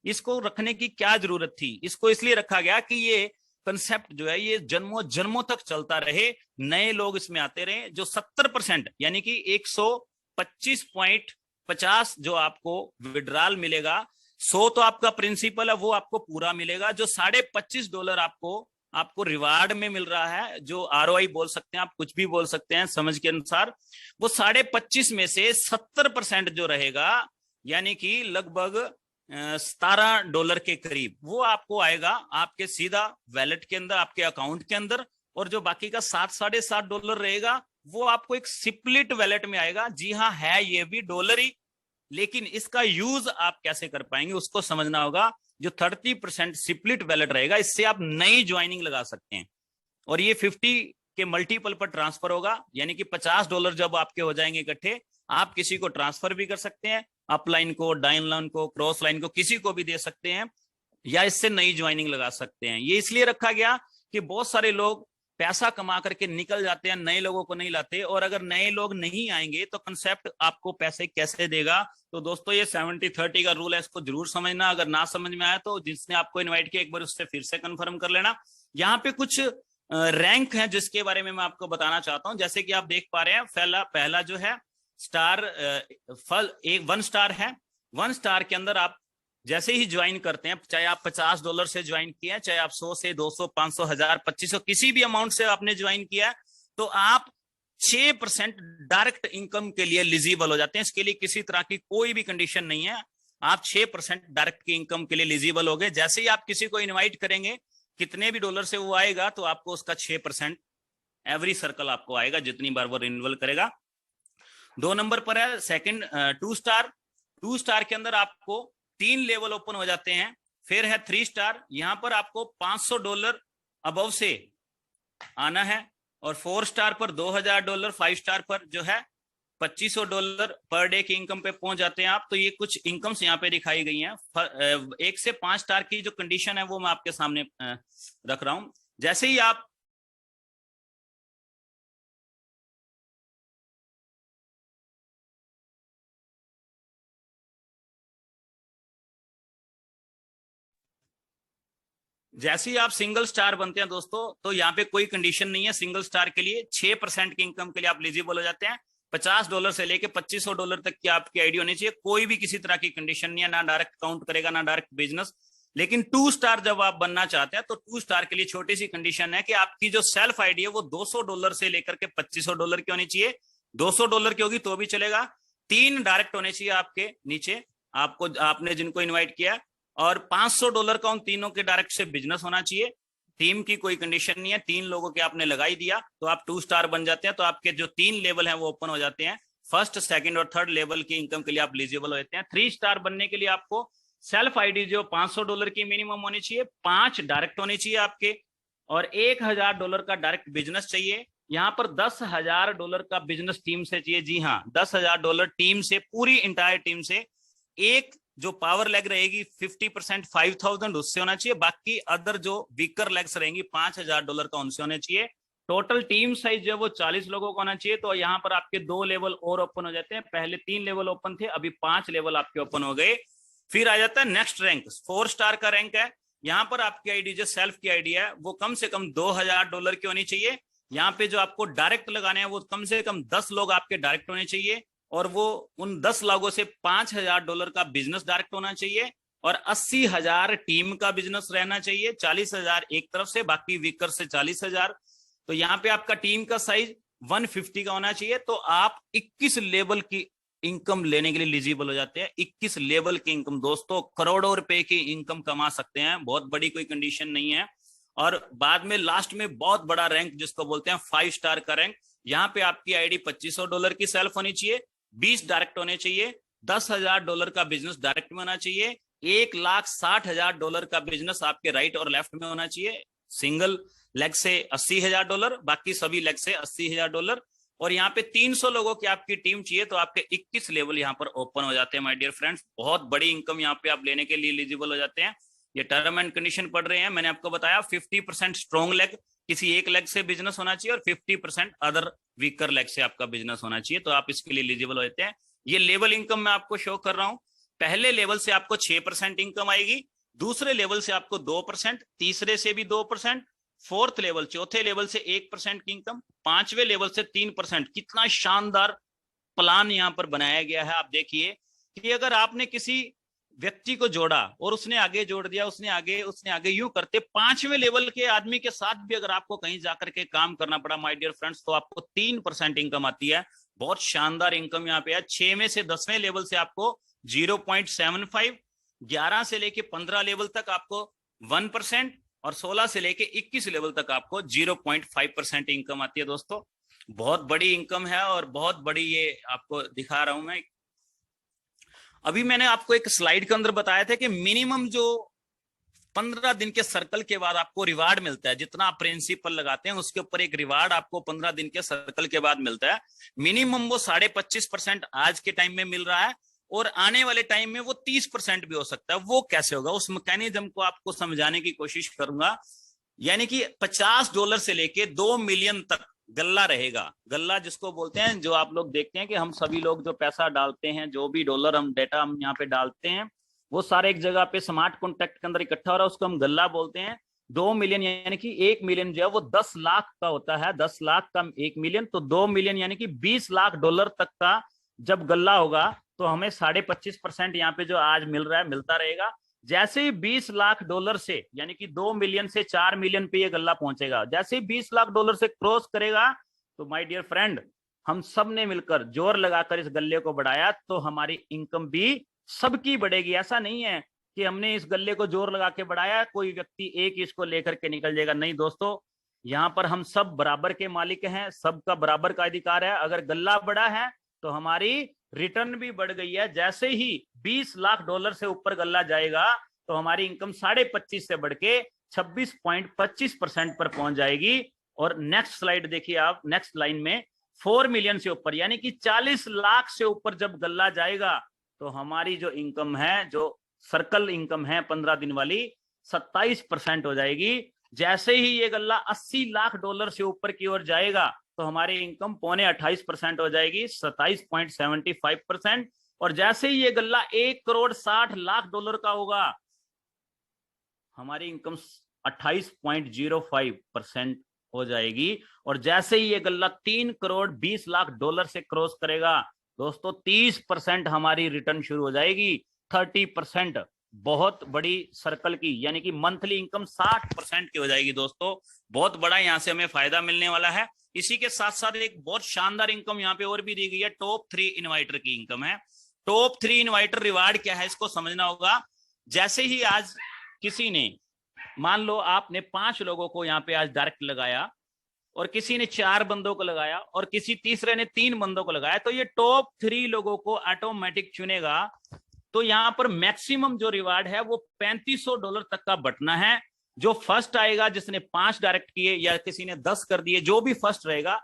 इसको रखने की क्या जरूरत थी? इसको इसलिए रखा गया कि ये कंसेप्ट जो है ये जन्मों जन्मों तक चलता रहे, नए लोग इसमें आते रहे। जो 70% यानी कि 125.50 जो आपको विड्रॉल मिलेगा, 100 तो आपका प्रिंसिपल है, वो आपको पूरा मिलेगा। जो $25.5 आपको रिवार्ड में मिल रहा है, जो ROI बोल सकते हैं आप, कुछ भी बोल सकते हैं समझ के अनुसार, वो 25.5 में से 70% जो रहेगा, यानी कि लगभग $17 के करीब, वो आपको आएगा आपके सीधा वैलेट के अंदर, आपके अकाउंट के अंदर। और जो बाकी का $7-7.5 रहेगा, वो आपको एक स्प्लिट वैलेट में आएगा। जी हाँ, है ये भी डॉलर ही, लेकिन इसका यूज आप कैसे कर पाएंगे उसको समझना होगा। जो 30% स्प्लिट वैलेट रहेगा, इससे आप नई ज्वाइनिंग लगा सकते हैं, और ये 50 के मल्टीपल पर ट्रांसफर होगा। यानी कि $50 जब आपके हो जाएंगे इकट्ठे, आप किसी को ट्रांसफर भी कर सकते हैं, अपलाइन को, डाउन लाइन को, क्रॉस लाइन को, किसी को भी दे सकते हैं, या इससे नई ज्वाइनिंग लगा सकते हैं। ये इसलिए रखा गया कि बहुत सारे लोग पैसा कमा करके निकल जाते हैं, नए लोगों को नहीं लाते, और अगर नए लोग नहीं आएंगे तो कंसेप्ट आपको पैसे कैसे देगा। तो दोस्तों ये 70-30 का रूल है, इसको जरूर समझना। अगर ना समझ में आया तो जिसने आपको इनवाइट किया एक बार उससे फिर से कंफर्म कर लेना। यहाँ पे कुछ रैंक है जिसके बारे में मैं आपको बताना चाहता हूँ। जैसे कि आप देख पा रहे हैं, पहला जो है स्टार, एक 1 स्टार है। 1 स्टार के अंदर आप जैसे ही ज्वाइन करते हैं, चाहे आप $50 से ज्वाइन किए हैं, चाहे आप 100 से, 200, 500, 1000, 2500 किसी भी अमाउंट से आपने ज्वाइन किया है, तो आप 6% डायरेक्ट इनकम के लिए एलिजिबल हो जाते हैं। इसके लिए किसी तरह की कोई भी कंडीशन नहीं है, आप 6% डायरेक्ट की इनकम के लिए एलिजिबल हो गए। जैसे ही आप किसी को इन्वाइट करेंगे, कितने भी डॉलर से वो आएगा, तो आपको उसका 6% एवरी सर्कल आपको आएगा, जितनी बार वो रिन्यूअल करेगा। 2 नंबर पर है सेकंड 2 स्टार। 2 स्टार के अंदर आपको 3 लेवल ओपन हो जाते हैं। फिर है 3 स्टार, यहाँ पर आपको $500 अबव से आना है, और 4 स्टार पर $2000, 5 स्टार पर जो है $2500 पर डे की इनकम पे पहुंच जाते हैं आप। तो ये कुछ इनकम्स यहाँ पे दिखाई गई हैं। 1 से 5 स्टार की जो कंडीशन है वो मैं आपके सामने रख रहा हूं। जैसे ही आप सिंगल स्टार बनते हैं दोस्तों, तो यहाँ पे कोई कंडीशन नहीं है। सिंगल स्टार के लिए 6% की इनकम के लिए आप एलिजिबल हो जाते हैं। $50 से लेके $2500 तक की आपकी आईडी होनी चाहिए। कोई भी किसी तरह की कंडीशन नहीं है, ना डायरेक्ट काउंट करेगा ना डायरेक्ट बिजनेस। लेकिन 2 स्टार जब आप बनना चाहते हैं तो 2 स्टार के लिए छोटी सी कंडीशन है कि आपकी जो सेल्फ आईडी है वो $200 से लेकर के $2500 की होनी चाहिए। $200 की होगी तो भी चलेगा। 3 डायरेक्ट होने चाहिए आपके नीचे, आपको आपने जिनको इन्वाइट किया, और $500 का उन तीनों के डायरेक्ट से बिजनेस होना चाहिए। टीम की कोई कंडीशन नहीं है, 3 लोगों के आपने लगाई दिया तो आप 2 स्टार बन जाते हैं। तो आपके जो 3 लेवल हैं वो ओपन हो जाते हैं। फर्स्ट, सेकंड और थर्ड लेवल की इनकम के लिए आप एलिजिबल हो जाते हैं। 3 स्टार बनने के लिए आपको सेल्फ आईडी जो $500 की मिनिमम होनी चाहिए, 5 डायरेक्ट होनी चाहिए आपके, और $1000 का डायरेक्ट बिजनेस चाहिए। यहाँ पर $10,000 का बिजनेस टीम से चाहिए। जी हाँ, $10,000 टीम से, पूरी इंटायर टीम से। एक जो पावर लेग रहेगी 50% 5000 उससे होना चाहिए। बाकी अदर जो वीकर लेग्स रहेंगी $5000 का उनसे होने चाहिए। टोटल टीम साइज जो वो 40 लोगों का होना चाहिए। तो यहाँ पर आपके 2 लेवल और ओपन हो जाते हैं। पहले 3 लेवल ओपन थे, अभी 5 लेवल आपके ओपन हो गए। फिर आ जाता है नेक्स्ट रैंक, 4 स्टार का रैंक है। यहाँ पर आपकी आईडी जो सेल्फ की आईडी है वो कम से कम $2000 की होनी चाहिए। यहाँ पे जो आपको डायरेक्ट लगाने हैं वो कम से कम 10 लोग आपके डायरेक्ट होने चाहिए, और वो उन 10 लोगों से $5000 का बिजनेस डायरेक्ट होना चाहिए, और 80,000 टीम का बिजनेस रहना चाहिए। 40,000 एक तरफ से, बाकी वीकर से 40,000। तो यहाँ पे आपका टीम का साइज 150 का होना चाहिए। तो आप 21 लेवल की इनकम लेने के लिए एलिजिबल हो जाते हैं। 21 लेवल की इनकम दोस्तों, करोड़ों रुपए की इनकम कमा सकते हैं। बहुत बड़ी कोई कंडीशन नहीं है। और बाद में लास्ट में बहुत बड़ा रैंक जिसको बोलते हैं 5 स्टार का रैंक, यहाँ पे आपकी आईडी $2500 की सेल्फ होनी चाहिए, 20 डायरेक्ट होने चाहिए, $10,000 का बिजनेस डायरेक्ट में होना चाहिए, $1,60,000 का बिजनेस आपके राइट और लेफ्ट में होना चाहिए। सिंगल लेग से $80,000, बाकी सभी लेग से $80,000, और यहाँ पे 300 लोगों की आपकी टीम चाहिए। तो आपके 21 लेवल यहाँ पर ओपन हो जाते हैं माय डियर फ्रेंड्स। बहुत बड़ी इनकम यहाँ पे आप लेने के लिए एलिजिबल हो जाते हैं। ये टर्म एंड कंडीशन पढ़ रहे हैं, मैंने आपको बताया 50% स्ट्रॉन्ग लेग, किसी एक लेग से बिजनेस होना चाहिए, और 50% अदर वीकर लेग से आपका बिजनेस होना चाहिए। तो आप इसके लिए एलिजिबल होते हैं। ये लेवल इनकम मैं आपको शो कर रहा हूं। पहले लेवल से आपको 6% इनकम आएगी, दूसरे लेवल से आपको 2%, तीसरे से भी 2%, फोर्थ लेवल, चौथे लेवल से 1% की इनकम, 5वें लेवल से 3%। कितना शानदार प्लान यहाँ पर बनाया गया है। आप देखिए कि अगर आपने किसी व्यक्ति को जोड़ा और उसने आगे जोड़ दिया, उसने आगे यूं करते 5वें लेवल के आदमी के साथ भी अगर आपको कहीं जाकर के काम करना पड़ा माय डियर फ्रेंड्स, तो आपको 3% इनकम आती है। बहुत शानदार इनकम यहाँ पे है। 6वें से 10वें लेवल से आपको 0.75, 11 से लेके 15 लेवल तक आपको 1%, और 16 से लेके 21 लेवल तक आपको 0.5% इनकम आती है। दोस्तों बहुत बड़ी इनकम है, और बहुत बड़ी ये आपको दिखा रहा हूं मैं। अभी मैंने आपको एक स्लाइड के अंदर बताया था कि मिनिमम जो 15 दिन के सर्कल के बाद आपको रिवार्ड मिलता है, जितना आप प्रिंसिपल लगाते हैं उसके ऊपर एक रिवार्ड आपको 15 दिन के सर्कल के बाद मिलता है। मिनिमम वो 25.5% आज के टाइम में मिल रहा है, और आने वाले टाइम में वो 30% भी हो सकता है। वो कैसे होगा, उस मैकेनिज्म को आपको समझाने की कोशिश करूंगा। यानी कि $50 से लेके 2 मिलियन तक गल्ला रहेगा। गल्ला जिसको बोलते हैं, जो आप लोग देखते हैं कि हम सभी लोग जो पैसा डालते हैं, जो भी डॉलर हम डेटा हम यहाँ पे डालते हैं, वो सारे एक जगह पे स्मार्ट कॉन्ट्रैक्ट के अंदर इकट्ठा हो रहा है, उसको हम गल्ला बोलते हैं। 2 मिलियन यानी कि 1 मिलियन जो है वो 10 लाख का होता है। 10 लाख का 1 मिलियन, तो 2 मिलियन यानी कि $20 लाख तक का जब गल्ला होगा तो हमें 25.5% यहाँ पे जो आज मिल रहा है मिलता रहेगा। जैसे ही $20 लाख से, यानी कि 2 मिलियन से 4 मिलियन पे ये गल्ला पहुंचेगा, जैसे ही $20 लाख से क्रॉस करेगा, तो माय डियर फ्रेंड हम सब ने मिलकर जोर लगाकर इस गल्ले को बढ़ाया तो हमारी इनकम भी सबकी बढ़ेगी। ऐसा नहीं है कि हमने इस गल्ले को जोर लगा के बढ़ाया, कोई व्यक्ति एक इसको लेकर के निकल जाएगा। नहीं दोस्तों, यहाँ पर हम सब बराबर के मालिक हैं, सबका बराबर का अधिकार है। अगर गल्ला बढ़ा है तो हमारी रिटर्न भी बढ़ गई है। जैसे ही $20 लाख से ऊपर गल्ला जाएगा तो हमारी इनकम 25.5 से बढ़ के 26.25% पर पहुंच जाएगी। और नेक्स्ट स्लाइड देखिए आप, नेक्स्ट लाइन में 4 मिलियन से ऊपर यानी कि 40 लाख से ऊपर जब गल्ला जाएगा तो हमारी जो इनकम है, जो सर्कल इनकम है 15 दिन वाली, 27% हो जाएगी। जैसे ही ये गल्ला 80 लाख डॉलर से ऊपर की ओर जाएगा तो हमारी इनकम 28.5% हो जाएगी, 27.75%। और जैसे ही ये गल्ला 1,60,00,000 डॉलर का होगा, हमारी इनकम 28.05% हो जाएगी। और जैसे ही ये गल्ला 3,20,00,000 डॉलर से क्रॉस करेगा दोस्तों, 30% हमारी रिटर्न शुरू हो जाएगी, 30%। बहुत बड़ी सर्कल की यानी कि मंथली इनकम 60% की हो जाएगी दोस्तों। बहुत बड़ा यहाँ से हमें फायदा मिलने वाला है। इसी के साथ साथ एक बहुत शानदार इनकम यहाँ पे और भी दी गई है, टॉप 3 इनवाइटर की इनकम है। टॉप 3 इनवाइटर रिवार्ड क्या है, इसको समझना होगा। जैसे ही आज किसी ने, मान लो आपने 5 लोगों को यहाँ पे आज डायरेक्ट लगाया, और किसी ने 4 बंदों को लगाया, और किसी तीसरे ने 3 बंदों को लगाया, तो ये टॉप 3 लोगों को ऑटोमेटिक चुनेगा। तो यहाँ पर मैक्सिमम जो रिवार्ड है वो $3500 तक का बटना है। जो फर्स्ट आएगा, जिसने 5 डायरेक्ट किए या किसी ने 10 कर दिए, जो भी फर्स्ट रहेगा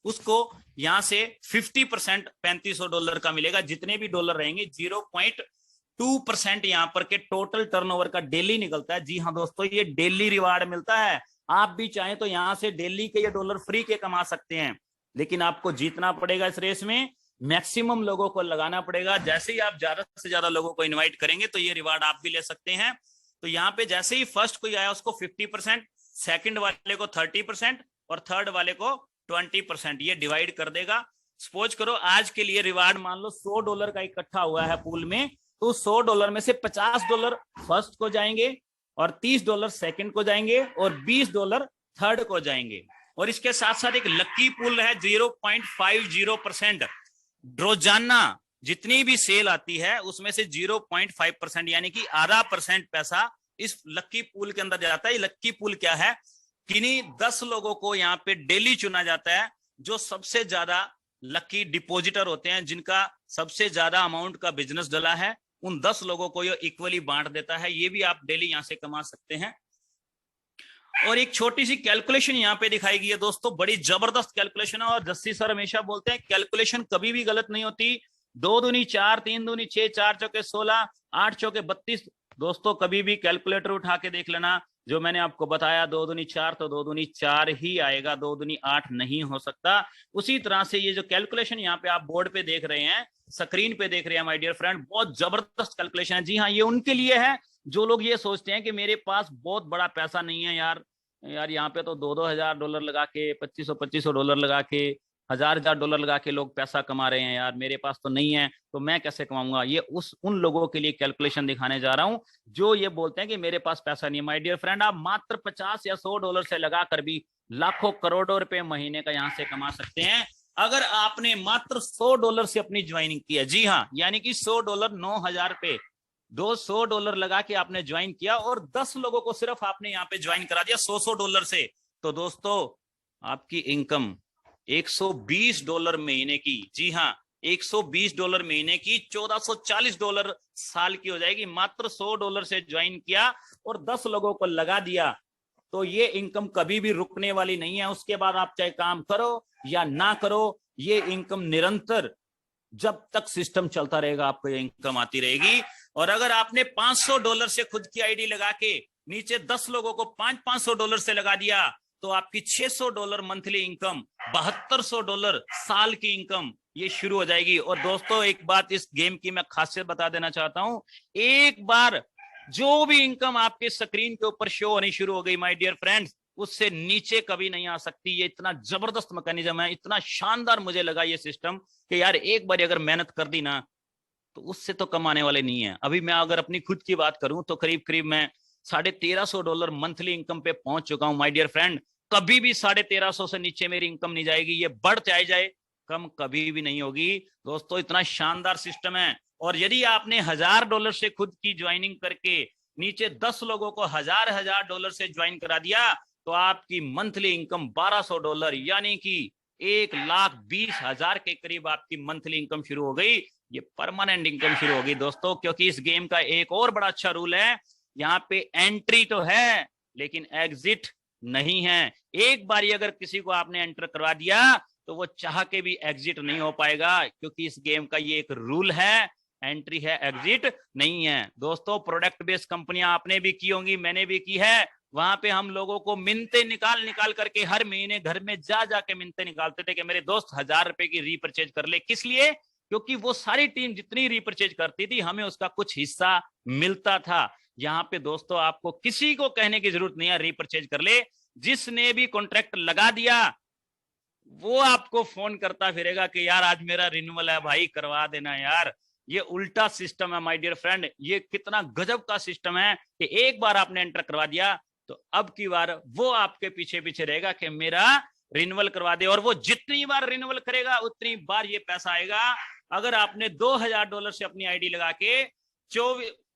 उसको यहां से 50% $3500 का मिलेगा। जितने भी डॉलर रहेंगे 0.2% यहां पर के टोटल टर्नओवर का डेली निकलता है। जी हाँ दोस्तों, ये डेली रिवार्ड मिलता है। आप भी चाहें तो यहां से डेली के ये डॉलर फ्री के कमा सकते हैं, लेकिन आपको जीतना पड़ेगा इस रेस में, मैक्सिमम लोगों को लगाना पड़ेगा। जैसे ही आप ज्यादा से ज्यादा लोगों को इनवाइट करेंगे तो ये रिवार्ड आप भी ले सकते हैं। तो यहाँ पे जैसे ही फर्स्ट कोई आया उसको 50%, सेकंड वाले को 30% और थर्ड वाले को 20%, ये डिवाइड कर देगा। सपोज करो आज के लिए रिवार्ड मान लो $100 का इकट्ठा हुआ है पूल में, तो $100 में से $50 फर्स्ट को जाएंगे, और $30 सेकंड को जाएंगे, और $20 थर्ड को जाएंगे। और इसके साथ साथ एक लक्की पूल है 0.50%। रोजाना जितनी भी सेल आती है उसमें से 0.5% यानी कि आधा % पैसा इस लक्की पूल के अंदर जाता है। ये लक्की पूल क्या है, किन्हीं 10 लोगों को यहाँ पे डेली चुना जाता है, जो सबसे ज्यादा लक्की डिपॉजिटर होते हैं, जिनका सबसे ज्यादा अमाउंट का बिजनेस डला है, उन 10 लोगों को ये इक्वली बांट देता है। ये भी आप डेली यहाँ से कमा सकते हैं। और एक छोटी सी कैलकुलेशन यहाँ पे दिखाई गई है दोस्तों, बड़ी जबरदस्त कैलकुलेशन है। और जस्सी सर हमेशा बोलते हैं कैलकुलेशन कभी भी गलत नहीं होती। 2 दूनी 4, 3 दूनी 6, 4 चौके 16, 8 चौके 32। दोस्तों कभी भी कैलकुलेटर उठा के देख लेना, जो मैंने आपको बताया 2 दूनी 4 तो 2 दूनी 4 ही आएगा, 2 दूनी 8 नहीं हो सकता। उसी तरह से ये जो कैलकुलेशन यहाँ पे आप बोर्ड पे देख रहे हैं, स्क्रीन पे देख रहे हैं माय डियर फ्रेंड, बहुत जबरदस्त कैलकुलेशन है। जी हाँ, ये उनके लिए है जो लोग ये सोचते हैं कि मेरे पास बहुत बड़ा पैसा नहीं है यार यहाँ पे तो $2,000 लगा के, $2,500 लगा के, $1,000 लगा के लोग पैसा कमा रहे हैं यार, मेरे पास तो नहीं है, तो मैं कैसे कमाऊंगा। ये उन लोगों के लिए कैलकुलेशन दिखाने जा रहा हूं जो ये बोलते हैं कि मेरे पास पैसा नहीं है। माय डियर फ्रेंड, आप मात्र $50 या $100 से लगा कर भी लाखों करोड़ों रुपए महीने का यहाँ से कमा सकते हैं, अगर आपने मात्र $100 से अपनी ज्वाइनिंग की है। जी हाँ, यानी कि $100 9,000 रुपए, $200 लगा के आपने ज्वाइन किया, और 10 लोगों को सिर्फ आपने यहाँ पे ज्वाइन करा दिया $100 से, तो दोस्तों आपकी इनकम $120 महीने की, जी हाँ $120 महीने की, $1,440 साल की हो जाएगी। मात्र $100 से ज्वाइन किया और 10 लोगों को लगा दिया, तो ये इनकम कभी भी रुकने वाली नहीं है। उसके बाद आप चाहे काम करो या ना करो, ये इनकम निरंतर जब तक सिस्टम चलता रहेगा आपको ये इनकम आती रहेगी। और अगर आपने $500 से खुद की आईडी लगा के नीचे 10 लोगों को $500 से लगा दिया, तो आपकी $600 मंथली इनकम, $7,200 साल की इनकम ये शुरू हो जाएगी। और दोस्तों एक बात इस गेम की मैं खासियत बता देना चाहता हूं, एक बार जो भी इनकम आपके स्क्रीन के ऊपर शो होनी शुरू हो गई माय डियर फ्रेंड्स, उससे नीचे कभी नहीं आ सकती। ये इतना जबरदस्त मैकेनिज्म है, इतना शानदार मुझे लगा ये सिस्टम कि यार एक बार अगर मेहनत कर दी ना तो उससे तो कमाने वाले नहीं है। अभी मैं अगर अपनी खुद की बात करूं तो करीब करीब मैं $1,350 मंथली इनकम पे पहुंच चुका हूं माय डियर फ्रेंड। कभी भी 1,350 से नीचे मेरी इनकम नहीं जाएगी, ये बढ़ जाए कम कभी भी नहीं होगी दोस्तों। इतना शानदार सिस्टम है। और यदि आपने $1,000 से खुद की ज्वाइनिंग करके नीचे 10 लोगों को $1,000 से ज्वाइन करा दिया, तो आपकी मंथली इनकम $1,200 यानी कि 1,20,000 के करीब आपकी मंथली इनकम शुरू हो गई। ये परमानेंट इनकम शुरू होगी दोस्तों, क्योंकि इस गेम का एक और बड़ा अच्छा रूल है, यहाँ पे एंट्री तो है लेकिन एग्जिट नहीं है। एक बार अगर किसी को आपने एंटर करवा दिया तो वो चाह के भी एग्जिट नहीं हो पाएगा, क्योंकि इस गेम का ये एक रूल है, एंट्री है एग्जिट नहीं है। दोस्तों प्रोडक्ट बेस्ड कंपनियां आपने भी की होंगी, मैंने भी की है। वहां पे हम लोगों को मिन्नतें निकाल निकाल करके हर महीने घर में जा जाके मिन्नतें निकालते थे कि मेरे दोस्त 1000 रुपए की रीपरचेज कर ले। किस लिए? क्योंकि वो सारी टीम जितनी रीपरचेज करती थी हमें उसका कुछ हिस्सा मिलता था। यहाँ पे दोस्तों आपको किसी को कहने की जरूरत नहीं है रीपरचेज कर ले। जिसने भी कॉन्ट्रैक्ट लगा दिया वो आपको फोन करता फिरेगा कि यार आज मेरा रिन्यूअल है भाई, करवा देना यार। ये उल्टा सिस्टम है माय डियर फ्रेंड। ये कितना गजब का सिस्टम है कि एक बार आपने एंटर करवा दिया तो अब की बार वो आपके पीछे पीछे रहेगा कि मेरा रिन्यूअल करवा दे, और वो जितनी बार रिन्यूअल करेगा उतनी बार ये पैसा आएगा। अगर आपने $2000 से अपनी आईडी लगा के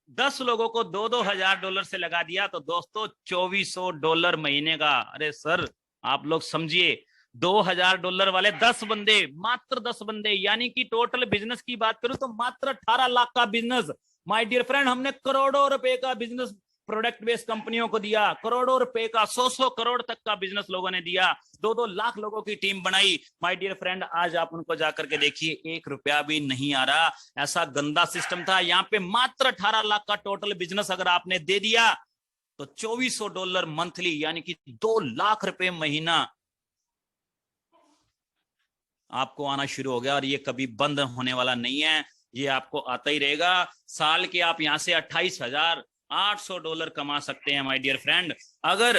10 लोगों को $2000 से लगा दिया तो दोस्तों $2400 महीने का। अरे सर आप लोग समझिए, $2000 वाले 10 बंदे, मात्र 10 बंदे, यानी कि टोटल बिजनेस की बात करूं तो मात्र 18 लाख का बिजनेस। माय डियर फ्रेंड, हमने करोड़ों रुपए का बिजनेस प्रोडक्ट बेस्ड कंपनियों को दिया, करोड़ों रुपए का, 100 करोड़ तक का बिजनेस लोगों ने दिया, 2-2 लाख लोगों की टीम बनाई। माय डियर फ्रेंड, आज आप उनको जाकर के देखिए, 1 रुपया भी नहीं आ रहा। ऐसा गंदा सिस्टम था। यहाँ पे मात्र 18 लाख का टोटल बिजनेस अगर आपने दे दिया तो $2400 मंथली, यानी कि 2 लाख रुपए महीना आपको आना शुरू हो गया। और ये कभी बंद होने वाला नहीं है, ये आपको आता ही रहेगा। साल के आप यहां से $28,800 कमा सकते हैं माय डियर फ्रेंड। अगर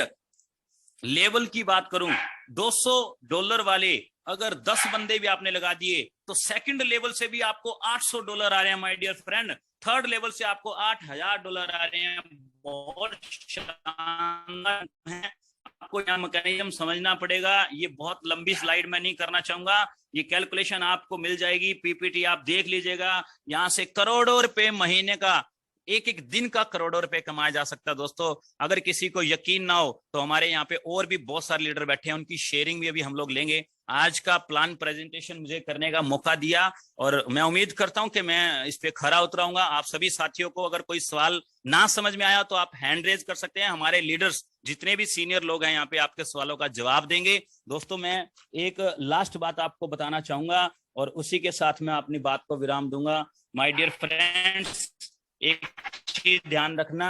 लेवल की बात करूं, $200 वाले अगर 10 बंदे भी आपने लगा दिए तो सेकंड लेवल से भी आपको $800 आ रहे हैं my dear friend. Third level से आपको $8000 आ रहे हैं। बहुत शानदार है। आपको यहाँ मैकेनिज्म समझना पड़ेगा। ये बहुत लंबी स्लाइड में नहीं करना चाहूंगा, ये कैलकुलेशन आपको मिल जाएगी, पीपीटी आप देख लीजिएगा। यहाँ से करोड़ों रुपए महीने का, एक एक दिन का करोड़ों रुपए कमाया जा सकता है। दोस्तों अगर किसी को यकीन ना हो तो हमारे यहाँ पे और भी बहुत सारे लीडर बैठे हैं, उनकी शेयरिंग भी अभी हम लोग लेंगे। आज का प्लान प्रेजेंटेशन मुझे करने का मौका दिया और मैं उम्मीद करता हूं कि मैं इस पे खरा उतराऊंगा। आप सभी साथियों को अगर कोई सवाल ना समझ में आया तो आप हैंड रेज कर सकते हैं। हमारे लीडर्स जितने भी सीनियर लोग हैं यहाँ पे आपके सवालों का जवाब देंगे। दोस्तों मैं एक लास्ट बात आपको बताना चाहूंगा और उसी के साथ मैं अपनी बात को विराम दूंगा। माय डियर फ्रेंड्स, एक चीज ध्यान रखना,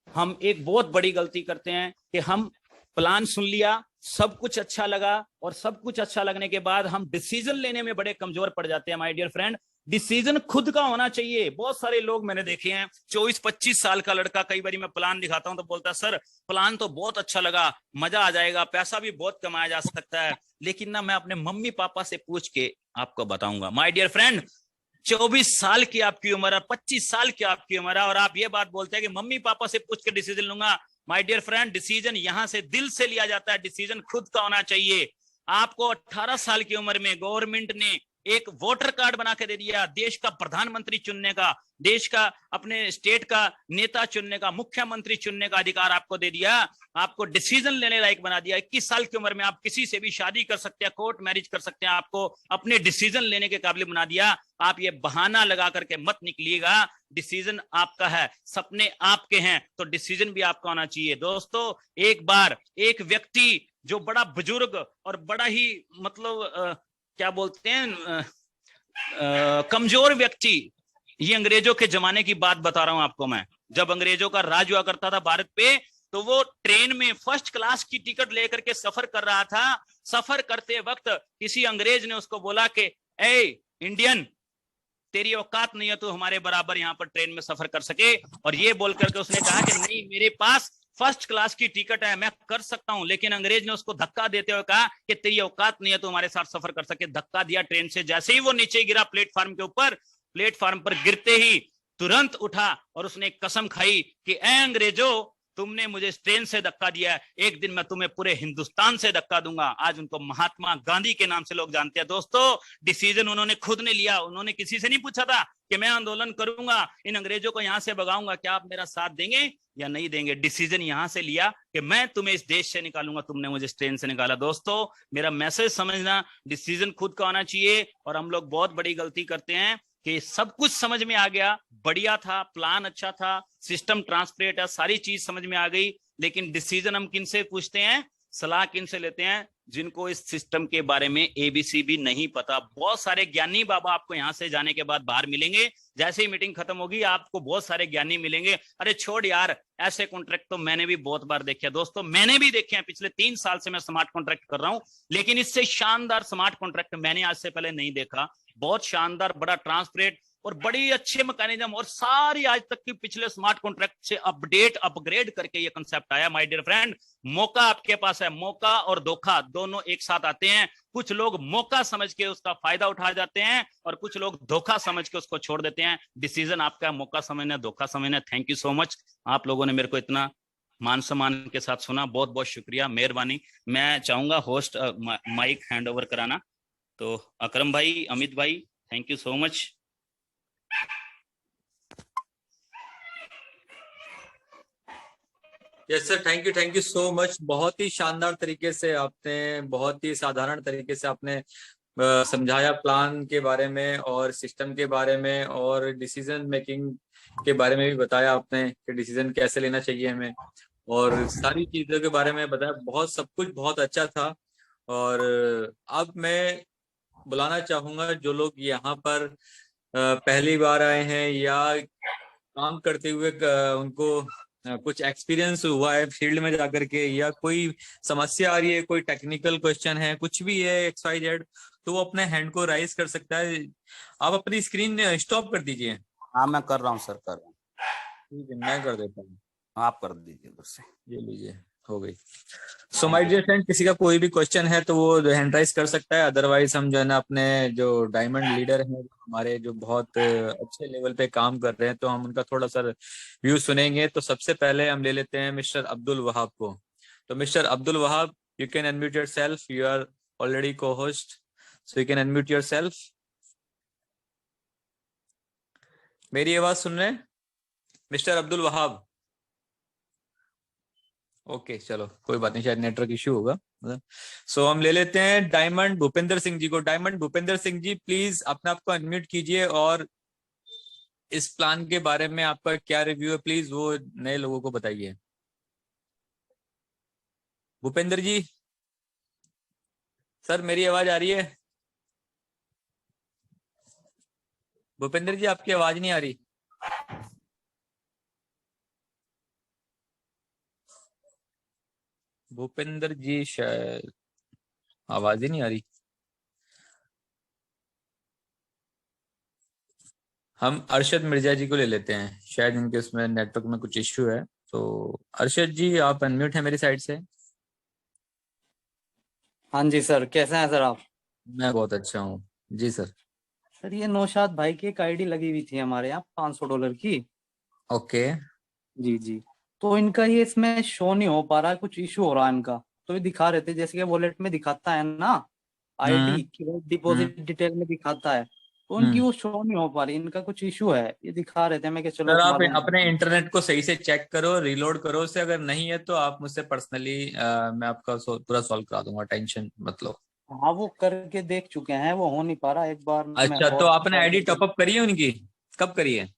हम एक बहुत बड़ी गलती करते हैं कि हम प्लान सुन लिया, सब कुछ अच्छा लगा और सब कुछ अच्छा लगने के बाद हम डिसीजन लेने में बड़े कमजोर पड़ जाते हैं। माय डियर फ्रेंड, डिसीजन खुद का होना चाहिए। बहुत सारे लोग मैंने देखे हैं, 24-25 साल का लड़का, कई बार मैं प्लान दिखाता हूं तो बोलता है सर प्लान तो बहुत अच्छा लगा, मजा आ जाएगा, पैसा भी बहुत कमाया जा सकता है, लेकिन ना मैं अपने मम्मी पापा से पूछ के आपको बताऊंगा। माय डियर फ्रेंड, 24 साल की आपकी उम्र है, 25 साल की आपकी उम्र है और आप ये बात बोलते हैं कि मम्मी पापा से पूछ के डिसीजन लूंगा। माय डियर फ्रेंड, डिसीजन यहां से दिल से लिया जाता है, डिसीजन खुद का होना चाहिए। आपको 18 साल की उम्र में गवर्नमेंट ने एक वोटर कार्ड बना के दे दिया, देश का प्रधानमंत्री चुनने का, देश का, अपने स्टेट का नेता चुनने का, मुख्यमंत्री चुनने का अधिकार आपको दे दिया, आपको डिसीजन लेने लायक बना दिया। 21 साल की उम्र में आप किसी से भी शादी कर सकते हैं, कोर्ट मैरिज कर सकते हैं, आपको अपने डिसीजन लेने के काबिल बना दिया। आप ये बहाना लगा करके मत निकलिएगा, डिसीजन आपका है, सपने आपके हैं, तो डिसीजन भी आपका होना चाहिए। दोस्तों एक बार एक व्यक्ति जो बड़ा बुजुर्ग और बड़ा ही मतलब क्या बोलते हैं कमजोर व्यक्ति, ये अंग्रेजों के जमाने की बात बता रहा हूं आपको मैं, जब अंग्रेजों का राज हुआ करता था भारत पे, तो वो ट्रेन में फर्स्ट क्लास की टिकट लेकर के सफर कर रहा था। सफर करते वक्त किसी अंग्रेज ने उसको बोला कि ए इंडियन, तेरी औकात नहीं है तो हमारे बराबर यहाँ पर ट्रेन में सफर कर सके। और ये बोल करके उसने कहा कि नहीं, मेरे पास फर्स्ट क्लास की टिकट है, मैं कर सकता हूं। लेकिन अंग्रेज ने उसको धक्का देते हुए कहा कि तेरी औकात नहीं है तो हमारे साथ सफर कर सके। धक्का दिया ट्रेन से, जैसे ही वो नीचे गिरा प्लेटफार्म के ऊपर, प्लेटफार्म पर गिरते ही तुरंत उठा और उसने कसम खाई कि ए अंग्रेजों, तुमने मुझे ट्रेन से धक्का दिया, एक दिन मैं तुम्हें पूरे हिंदुस्तान से धक्का दूंगा। आज उनको महात्मा गांधी के नाम से लोग जानते हैं। दोस्तों डिसीजन उन्होंने खुद ने लिया, उन्होंने किसी से नहीं पूछा था कि मैं आंदोलन करूंगा, इन अंग्रेजों को यहां से भगाऊंगा, क्या आप मेरा साथ देंगे या नहीं देंगे। डिसीजन यहां से लिया कि मैं तुम्हें इस देश से निकालूंगा, तुमने मुझे इस ट्रेन से निकाला। दोस्तों मेरा मैसेज समझना, डिसीजन खुद का होना चाहिए। और हम लोग बहुत बड़ी गलती करते हैं कि सब कुछ समझ में आ गया, बढ़िया था, प्लान अच्छा था, सिस्टम ट्रांसपेरेंट है, सारी चीज समझ में आ गई, लेकिन डिसीजन हम किन से पूछते हैं, सलाह किन से लेते हैं, जिनको इस सिस्टम के बारे में एबीसी भी नहीं पता। बहुत सारे ज्ञानी बाबा आपको यहां से जाने के बाद बाहर मिलेंगे, जैसे ही मीटिंग खत्म होगी आपको बहुत सारे ज्ञानी मिलेंगे, अरे छोड़ यार, ऐसे कॉन्ट्रैक्ट तो मैंने भी बहुत बार देखे दोस्तों, मैंने भी देखे हैं, पिछले 3 साल से मैं स्मार्ट कॉन्ट्रैक्ट कर रहा हूं, लेकिन इससे शानदार स्मार्ट कॉन्ट्रैक्ट मैंने आज से पहले नहीं देखा। बहुत शानदार, बड़ा ट्रांसपेरेंट और बड़ी अच्छे मैकेनिज्म, और सारी आज तक की पिछले स्मार्ट कॉन्ट्रैक्ट से अपडेट अपग्रेड करके ये कंसेप्ट आया। माय डियर फ्रेंड, मौका आपके पास है, मौका और धोखा दोनों एक साथ आते हैं। कुछ लोग मौका समझ के उसका फायदा उठा जाते हैं और कुछ लोग धोखा समझ के उसको छोड़ देते हैं। डिसीजन आपका, मौका समझना, धोखा समझना। थैंक यू सो मच, आप लोगों ने मेरे को इतना मान सम्मान के साथ सुना, बहुत बहुत शुक्रिया, मेहरबानी। मैं चाहूंगा होस्ट माइक हैंड ओवर कराना, तो अकरम भाई, अमित भाई, thank you so much. Yes sir, thank you so much. बहुत ही शानदार तरीके से आपने, बहुत ही साधारण तरीके से आपने समझाया प्लान के बारे में और सिस्टम के बारे में और डिसीजन मेकिंग के बारे में भी बताया आपने कि डिसीजन कैसे लेना चाहिए हमें, और सारी चीजों के बारे में बताया। बहुत सब कुछ बहुत अच्छा था। और अब मैं बुलाना चाहूंगा जो लोग यहाँ पर पहली बार आए हैं या काम करते हुए उनको कुछ एक्सपीरियंस हुआ है फील्ड में जाकर के, या कोई समस्या आ रही है, कोई टेक्निकल क्वेश्चन है, कुछ भी है XYZ, तो वो अपने हैंड को राइज कर सकता है। आप अपनी स्क्रीन स्टॉप कर दीजिए। हाँ मैं कर रहा हूँ सर, कर रहा हूँ। ठीक है, मैं कर देता हूँ, आप कर दीजिए उधर से। ये लीजिए, हो गई। सो माय डियर फ्रेंड, किसी का कोई भी क्वेश्चन है तो वो हैंड राइज कर सकता है, अदरवाइज हम जो है ना अपने जो डायमंड लीडर हैं हमारे, जो बहुत अच्छे लेवल पे काम कर रहे हैं, तो हम उनका थोड़ा सा व्यू सुनेंगे। तो सबसे पहले हम ले लेते हैं मिस्टर अब्दुल वहाब को। तो mister Abdul Wahab, you can unmute yourself, you are already co-host, so you can unmute yourself. मेरी आवाज सुन रहे हैं मिस्टर अब्दुल वहाब? ओके चलो कोई बात नहीं, शायद नेटवर्क इश्यू होगा। सो हम ले लेते हैं डायमंड भूपेंद्र सिंह जी को। डायमंड भूपेंद्र सिंह जी, प्लीज अपने आप को अनम्यूट कीजिए और इस प्लान के बारे में आपका क्या रिव्यू है, प्लीज वो नए लोगों को बताइए। भूपेंद्र जी, सर मेरी आवाज आ रही है? भूपेंद्र जी आपकी आवाज नहीं आ रही। भूपेंद्र जी शायद आवाज ही नहीं आ रही। हम अरशद मिर्जा जी को ले लेते हैं, शायद इनके उसमें नेटवर्क में कुछ इश्यू है। तो अरशद जी आप अनम्यूट है मेरी साइड से। हाँ जी सर, कैसे हैं सर आप? मैं बहुत अच्छा हूँ जी सर। सर ये नौशाद भाई की एक आईडी लगी हुई थी हमारे यहाँ $500 की। ओके। जी जी। तो इनका ये इसमें शो नहीं हो पा रहा है, कुछ इशू हो रहा है इनका। तो ये दिखा रहे थे जैसे कि वॉलेट में दिखाता है ना आईडी की, डिपॉजिट डिटेल में दिखाता है, तो इनकी वो शो नहीं हो पा रही, इनका कुछ इशू है, ये दिखा रहे थे। मैं चलो सर आप मालूम अपने इंटरनेट को सही से चेक करो, रीलोड करो उसे, अगर नहीं है तो आप मुझसे पर्सनली मैं आपका पूरा सॉल्व करा दूंगा, टेंशन मत लो। हाँ वो करके देख चुके हैं, वो हो नहीं पा रहा। एक बार मैं अच्छा, तो और आपने आईडी टॉपअप करी है उनकी? कब करी है?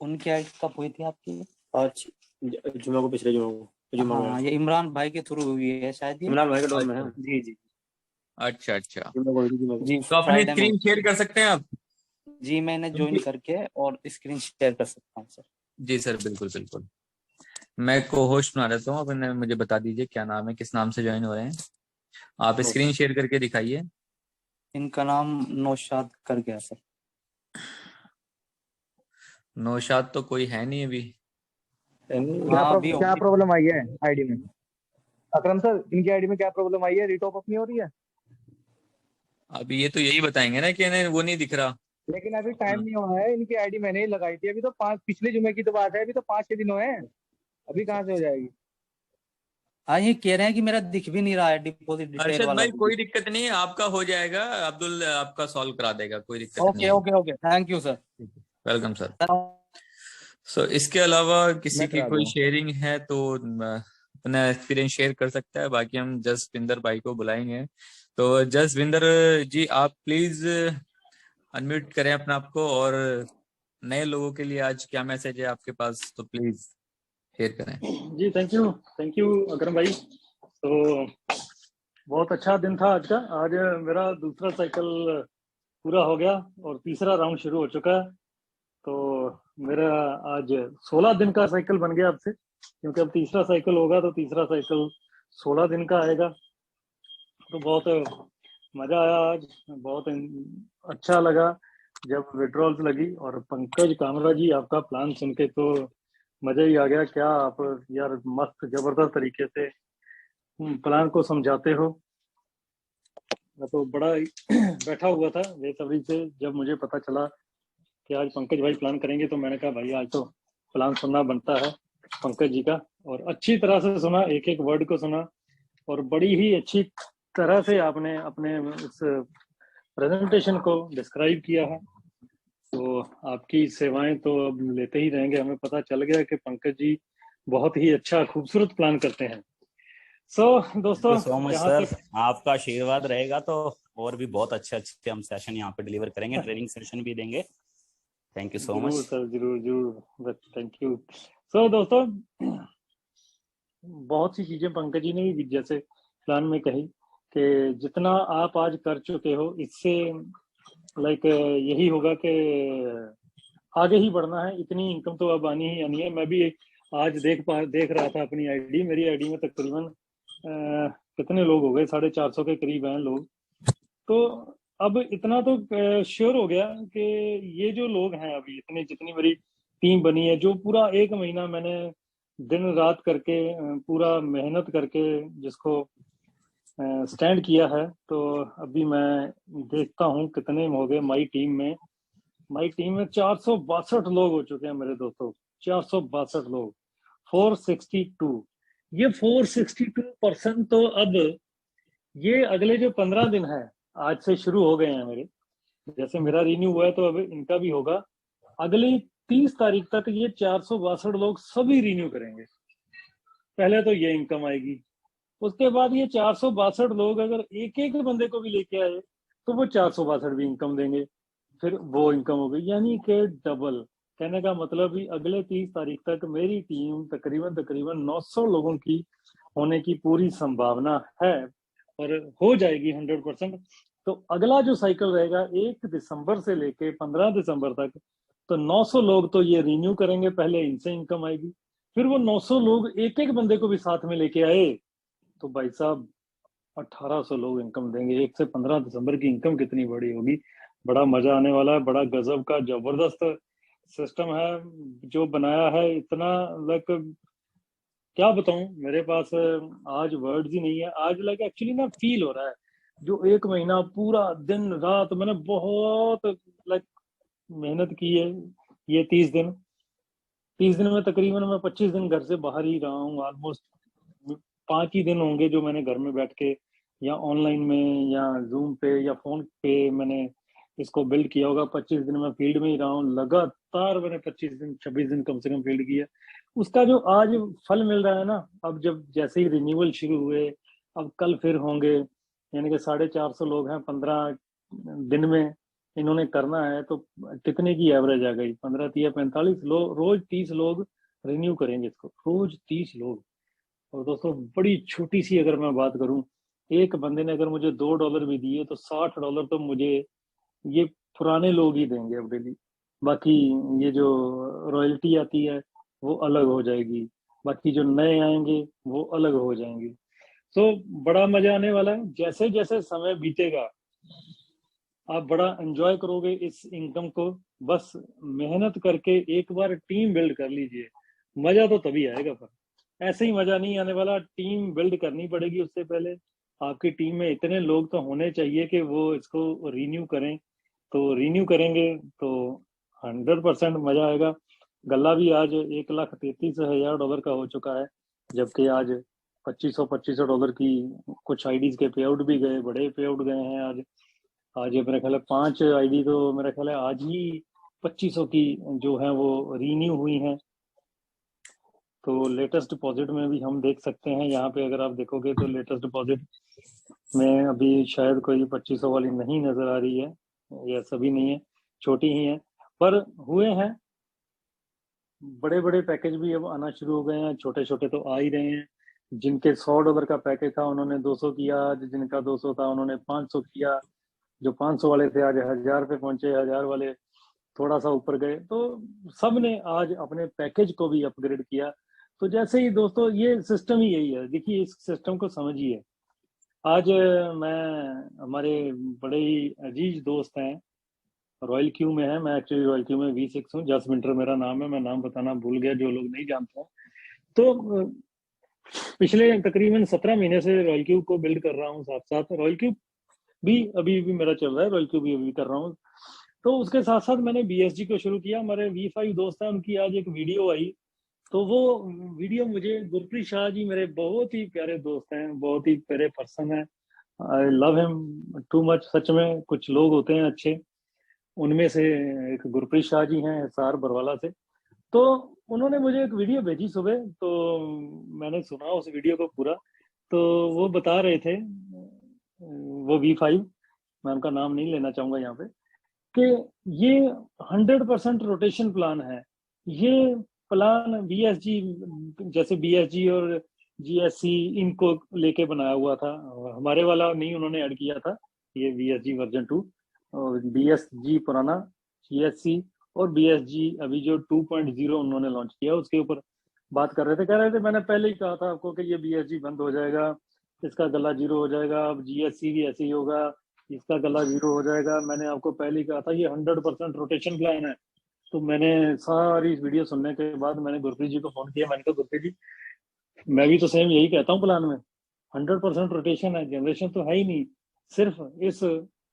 उनकी आईडी कब हुई थी आपकी? आज जुम्मे को, पिछले जुम्मे को। हाँ ये इमरान भाई के थ्रू हुई है शायद ये। इमरान भाई के डोर में है। जी जी अच्छा अच्छा, जुम्मे को हुई थी, जुम्मे को। जी। तो अपनी फ्राइडे में स्क्रीन शेयर कर सकते हैं आप? जी, मैंने ज्वाइन करके और स्क्रीन शेयर कर सकता हूँ सर। जी सर, बिल्कुल बिल्कुल। मैं को होस्ट बना रहता हूँ, अपने मुझे बता दीजिए क्या नाम है, किस नाम से ज्वाइन हो रहे हैं आप? स्क्रीन शेयर करके दिखाइए। इनका नाम नौशाद कर गया सर। नौशाद तो कोई है नहीं अभी। क्या प्रॉब्लम आई है आईडी में? अकरम सर, इनकी आईडी में क्या प्रॉब्लम आई है? रिटॉप अप नहीं हो रही है? अभी ये तो यही बताएंगे ना कि वो नहीं दिख रहा। लेकिन अभी टाइम नहीं हुआ है, इनकी आईडी मैंने ही लगाई थी, अभी तो पिछले जुमे की तो बात है, अभी तो 5-6 दिन हुए हैं, अभी कहाँ से हो जाएगी? हाँ ये कह रहे हैं कि मेरा दिख भी नहीं रहा है डिपॉजिट डिटेल अर्शद वाला। भाई कोई दिक्कत नहीं है, आपका हो जाएगा, अब्दुल आपका सॉल्व करा देगा, कोई दिक्कत नहीं ओके है। Okay okay, thank you sir. Welcome sir. So इसके अलावा किसी मैं की करा कोई दूंगा। शेयरिंग है तो अपना एक्सपीरियंस शेयर कर सकता है, बाकी हम जसविंदर भाई को बुलाएंगे। तो जसविंदर जी आप प्लीज अनम्यूट करें अपने आप को, और नए लोगों के लिए आज क्या मैसेज है आपके पास, तो प्लीज शेयर करें। जी थैंक यू अकरम भाई। तो बहुत अच्छा दिन था आज का। आज मेरा दूसरा साइकिल पूरा हो गया और तीसरा राउंड शुरू हो चुका है। तो मेरा आज 16 दिन का साइकिल बन गया अब से, क्योंकि अब तीसरा साइकिल होगा तो तीसरा साइकिल 16 दिन का आएगा। तो बहुत मजा आया आज, बहुत अच्छा लगा जब विड्रॉल्स लगी। और पंकज कामरा जी, आपका प्लान सुन के तो मजा ही आ गया। क्या आप यार मस्त जबरदस्त तरीके से प्लान को समझाते हो। मैं तो बड़ा बैठा हुआ था बेसब्री से, जब मुझे पता चला कि आज पंकज भाई प्लान करेंगे तो मैंने कहा भाई आज तो प्लान सुनना बनता है पंकज जी का। और अच्छी तरह से सुना, एक एक वर्ड को सुना, और बड़ी ही अच्छी तरह से आपने अपने इस प्रेजेंटेशन को डिस्क्राइब किया है। तो आपकी सेवाएं तो अब लेते ही रहेंगे। हमें पता चल गया कि पंकज जी बहुत ही अच्छा खूबसूरत प्लान करते हैं। दोस्तों सो मच जहाँ सर, आपका आशीर्वाद रहेगा तो और भी बहुत अच्छे अच्छे हम सेशन यहाँ पे डिलीवर करेंगे, ट्रेनिंग सेशन भी देंगे। Thank you so much sir, जरूर थैंक यू। दोस्तों बहुत सी चीजें पंकज जी ने भी जैसे प्लान में कही कि जितना आप आज कर चुके हो इससे यही होगा कि आगे ही बढ़ना है। इतनी इनकम तो अब आनी ही आनी है। मैं भी आज देख रहा था अपनी आईडी, मेरी आईडी में तकरीबन कितने लोग हो गए, 450 के करीब हैं लोग। तो अब इतना तो श्योर हो गया कि ये जो लोग हैं अभी इतने, जितनी मेरी टीम बनी है, जो पूरा एक महीना मैंने दिन रात करके पूरा मेहनत करके जिसको स्टैंड किया है, तो अभी मैं देखता हूँ कितने हो गए माई टीम में 462 लोग हो चुके हैं मेरे दोस्तों। 462 लोग, 462। ये 462% तो अब ये अगले जो 15 दिन है आज से शुरू हो गए हैं मेरे। जैसे मेरा रिन्यू हुआ है तो अब इनका भी होगा। अगली 30 तारीख तक ये 462 लोग सभी रिन्यू करेंगे। पहले तो ये इनकम आएगी, उसके बाद ये 462 लोग अगर एक एक बंदे को भी लेके आए तो वो 462 भी इनकम देंगे, फिर वो इनकम हो गई, यानी कि डबल। कहने का मतलब भी अगले 30 तारीख तक मेरी टीम तकरीबन 900 लोगों की होने की पूरी संभावना है और हो जाएगी 100%। तो अगला जो साइकिल रहेगा 1 दिसंबर से लेके 15 दिसंबर तक, तो 900 लोग तो ये रिन्यू करेंगे, पहले इनसे इनकम आएगी। फिर वो 900 लोग एक एक बंदे को भी साथ में लेके आए तो भाई साहब 1800 लोग इनकम देंगे। 1 से 15 दिसंबर की इनकम कितनी बड़ी होगी। बड़ा मजा आने वाला है। बड़ा गजब का जबरदस्त सिस्टम है जो बनाया है। इतना क्या बताऊं, मेरे पास आज वर्ड्स ही नहीं है। आज एक्चुअली ना फील हो रहा है जो 1 महीना पूरा दिन रात मैंने बहुत मेहनत की है। ये 30 दिन में तकरीबन मैं 25 दिन घर से बाहर ही रहा हूँ। ऑलमोस्ट 5 ही दिन होंगे जो मैंने घर में बैठ के या ऑनलाइन में या जूम पे या फोन पे मैंने इसको बिल्ड किया होगा। 25 दिन में फील्ड में ही रहा हूँ लगातार। मैंने 26 दिन कम से कम फील्ड किया। उसका जो आज फल मिल रहा है ना, अब जब जैसे ही रिन्यूअल शुरू हुए, अब कल फिर होंगे, यानी कि 450 लोग हैं 15 दिन में इन्होंने करना है। तो कितने की एवरेज आ गई, 15 या 45 लोग, रोज 30 लोग रिन्यू करेंगे इसको, रोज 30 लोग। और दोस्तों बड़ी छोटी सी अगर मैं बात करूं, एक बंदे ने अगर मुझे $2 भी दिए तो $60 तो मुझे ये पुराने लोग ही देंगे अब डेली। बाकी ये जो रॉयल्टी आती है वो अलग हो जाएगी, बाकी जो नए आएंगे वो अलग हो जाएंगे। तो बड़ा मजा आने वाला है। जैसे जैसे समय बीतेगा आप बड़ा एंजॉय करोगे इस इनकम को। बस मेहनत करके एक बार टीम बिल्ड कर लीजिए, मजा तो तभी आएगा। पर ऐसे ही मजा नहीं आने वाला, टीम बिल्ड करनी पड़ेगी। उससे पहले आपकी टीम में इतने लोग तो होने चाहिए कि वो इसको रिन्यू करें। तो रिन्यू करेंगे तो 100% मजा आएगा। गल्ला भी आज $1,33,000 का हो चुका है, जबकि आज $2500 की कुछ आईडीज के पे आउट भी गए, बड़े पे आउट गए हैं आज। आज मेरा ख्याल है 5 आईडी तो मेरा ख्याल है आज ही 2500 की जो है वो रिन्यू हुई हैं। तो लेटेस्ट डिपॉजिट में भी हम देख सकते हैं, यहाँ पे अगर आप देखोगे तो लेटेस्ट डिपॉजिट में अभी शायद कोई 2500 वाली नहीं नजर आ रही है। या सभी नहीं है, छोटी ही है, पर हुए हैं। बड़े बड़े पैकेज भी अब आना शुरू हो गए हैं, छोटे छोटे तो आ ही रहे हैं। जिनके $100 का पैकेज था उन्होंने 200 किया, जिनका 200 था उन्होंने 500 किया, जो 500 वाले थे आज 1000 पे पहुंचे, 1000 वाले थोड़ा सा ऊपर गए। तो सब ने आज अपने पैकेज को भी अपग्रेड किया। तो जैसे ही दोस्तों ये सिस्टम ही यही है, देखिए इस सिस्टम को समझिए। आज मैं, हमारे बड़े ही अजीज दोस्त हैं, रॉयल क्यू में है, मैं एक्चुअली रॉयल क्यू में V6 हूँ, जस विंटर मेरा नाम है, मैं नाम बताना भूल गया जो लोग नहीं जानते हैं। तो पिछले तकरीबन 17 महीने से रॉयल क्यू को बिल्ड कर रहा हूँ, साथ साथ रॉयल क्यू भी अभी भी मेरा चल रहा है, रॉयल क्यू भी अभी कर रहा हूँ। तो उसके साथ साथ मैंने BSG को शुरू किया। हमारे V5 दोस्त हैं, उनकी आज एक वीडियो आई, तो वो वीडियो मुझे, गुरप्रीत शाह जी मेरे बहुत ही प्यारे दोस्त हैं, बहुत ही प्यारे पर्सन है, I love him too much. सच में कुछ लोग होते हैं अच्छे, उनमें से एक गुरप्रीत शाह जी हैं हिसार बरवाला से। तो उन्होंने मुझे एक वीडियो भेजी सुबह, तो मैंने सुना उस वीडियो को पूरा। तो वो बता रहे थे, वो V5, मैं उनका नाम नहीं लेना चाहूंगा यहाँ पे, कि ये 100% रोटेशन प्लान है। ये प्लान BSG, जैसे BSG और GSC इनको लेके बनाया हुआ था, हमारे वाला नहीं उन्होंने ऐड किया था। ये BSG वर्जन 2 और BSG पुराना, GSC और BSG अभी जो 2.0 उन्होंने लॉन्च किया, उसके ऊपर बात कर रहे थे। कह रहे थे मैंने पहले ही कहा था आपको कि ये BSG बंद हो जाएगा, इसका गला 0 हो जाएगा, अब GSC भी ऐसे ही होगा, इसका गला 0 हो जाएगा। मैंने आपको पहले ही कहा था ये 100% रोटेशन प्लान है। तो मैंने सारी इस वीडियो सुनने के बाद मैंने गुरप्रीत जी को फोन किया, मैंने कहा गुरप्रीत जी मैं भी तो सेम यही कहता हूँ, प्लान में 100% रोटेशन है, जनरेशन तो है ही नहीं। सिर्फ इस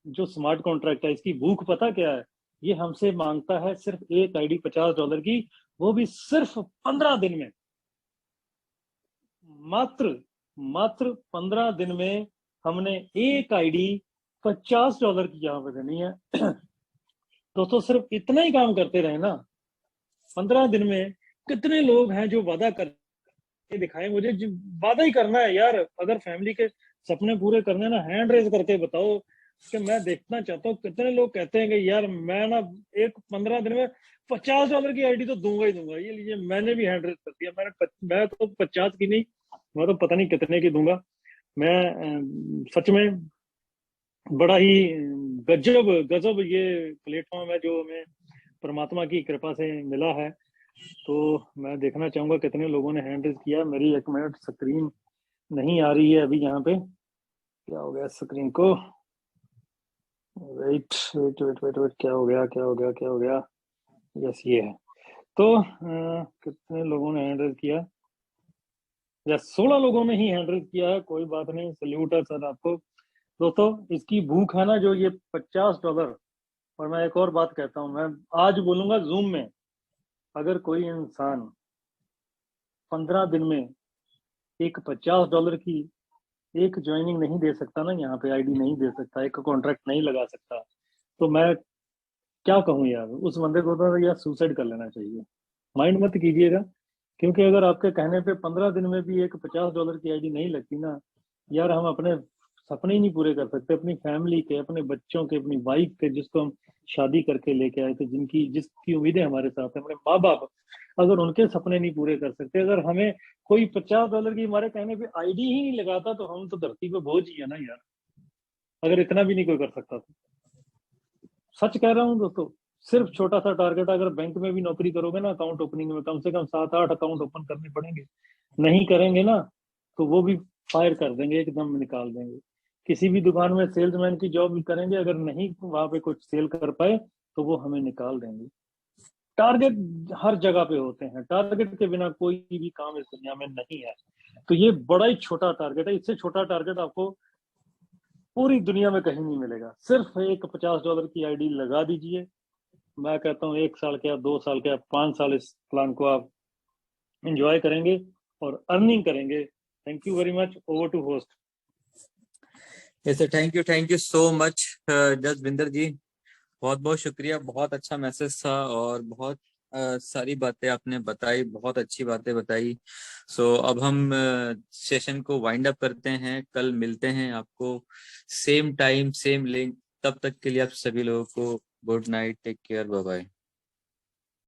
जो स्मार्ट कॉन्ट्रैक्ट है, इसकी भूख पता क्या है? ये हमसे मांगता है सिर्फ एक आईडी $50 की, वो भी सिर्फ 15 दिन में, मात्र 15 दिन में हमने एक आईडी $50 की यहाँ पे देनी है। दोस्तों सिर्फ इतना ही काम करते रहे ना, 15 दिन में कितने लोग हैं जो वादा करके दिखाए मुझे। वादा ही करना है यार, अगर फैमिली के सपने पूरे करने ना, हैंड रेज करके बताओ कि मैं देखना चाहता हूँ कितने लोग कहते हैं कि यार मैं ना एक 15 दिन में $50 की आईडी तो दूंगा ही दूंगा। ये लीजिए मैंने भी हैंड रेज कर दिया, मैं तो 50 की नहीं, मैं तो पता नहीं कितने की दूंगा। मैं सच में बड़ा ही गजब ये प्लेटफॉर्म है जो हमें परमात्मा की कृपा से मिला है। तो मैं देखना चाहूंगा कितने लोगों ने हैंड रेज किया। मेरी 1 मिनट, स्क्रीन नहीं आ रही है अभी यहाँ पे, क्या हो गया स्क्रीन को? वेट, क्या हो गया? यस ये है। तो कितने लोगों ने हैंड रेज किया? या 16 लोगों ने ही हैंड रेज किया है। कोई बात नहीं, सल्यूट है सर आपको। दोस्तों इसकी भूख है ना जो ये $50। और मैं एक और बात कहता हूँ, मैं आज बोलूंगा जूम में, अगर कोई इंसान 15 दिन में एक $50 की एक ज्वाइनिंग नहीं दे सकता ना, यहाँ पे आईडी नहीं दे सकता, एक कॉन्ट्रैक्ट नहीं लगा सकता, तो मैं क्या कहूँ यार, उस बंदे को तो यार सुसाइड कर लेना चाहिए। माइंड मत कीजिएगा, क्योंकि अगर आपके कहने पे 15 दिन में भी एक $50 की आईडी नहीं लगती ना यार, हम अपने सपने ही नहीं पूरे कर सकते, अपनी फैमिली के, अपने बच्चों के, अपनी वाइफ के, जिसको हम शादी करके लेके आए थे, जिसकी उम्मीदें हमारे साथ है, अपने माँ बाप, अगर उनके सपने नहीं पूरे कर सकते, अगर हमें कोई $50 की हमारे कहने पे आईडी ही नहीं लगाता, तो हम तो धरती पे बोझ ही है ना यार, अगर इतना भी नहीं कोई कर सकता तो। सच कह रहा हूँ दोस्तों, सिर्फ छोटा सा टारगेट, अगर बैंक में भी नौकरी करोगे ना, अकाउंट ओपनिंग में कम से कम 7-8 अकाउंट ओपन करने पड़ेंगे, नहीं करेंगे ना तो वो भी फायर कर देंगे, एकदम निकाल देंगे। किसी भी दुकान में सेल्समैन की जॉब भी करेंगे, अगर नहीं वहां पे कुछ सेल कर पाए तो वो हमें निकाल देंगे। टारगेट हर जगह पे होते हैं, टारगेट के बिना कोई भी काम इस दुनिया में नहीं है। तो ये बड़ा ही छोटा टारगेट है, इससे छोटा टारगेट आपको पूरी दुनिया में कहीं नहीं मिलेगा। सिर्फ एक $50 की आईडी लगा दीजिए, मैं कहता हूँ 1 साल क्या, 2 साल क्या, 5 साल इस प्लान को आप एंजॉय करेंगे और अर्निंग करेंगे। Thank you very much, over to host. Yes sir, thank you so much Jasvinder ji, बहुत बहुत शुक्रिया, बहुत अच्छा मैसेज था और बहुत सारी बातें आपने बताई, बहुत अच्छी बातें बताई। सो अब हम सेशन को वाइंड अप करते हैं, कल मिलते हैं आपको सेम टाइम सेम लिंक तब तक के लिए आप सभी लोगों को good night, take care, bye bye.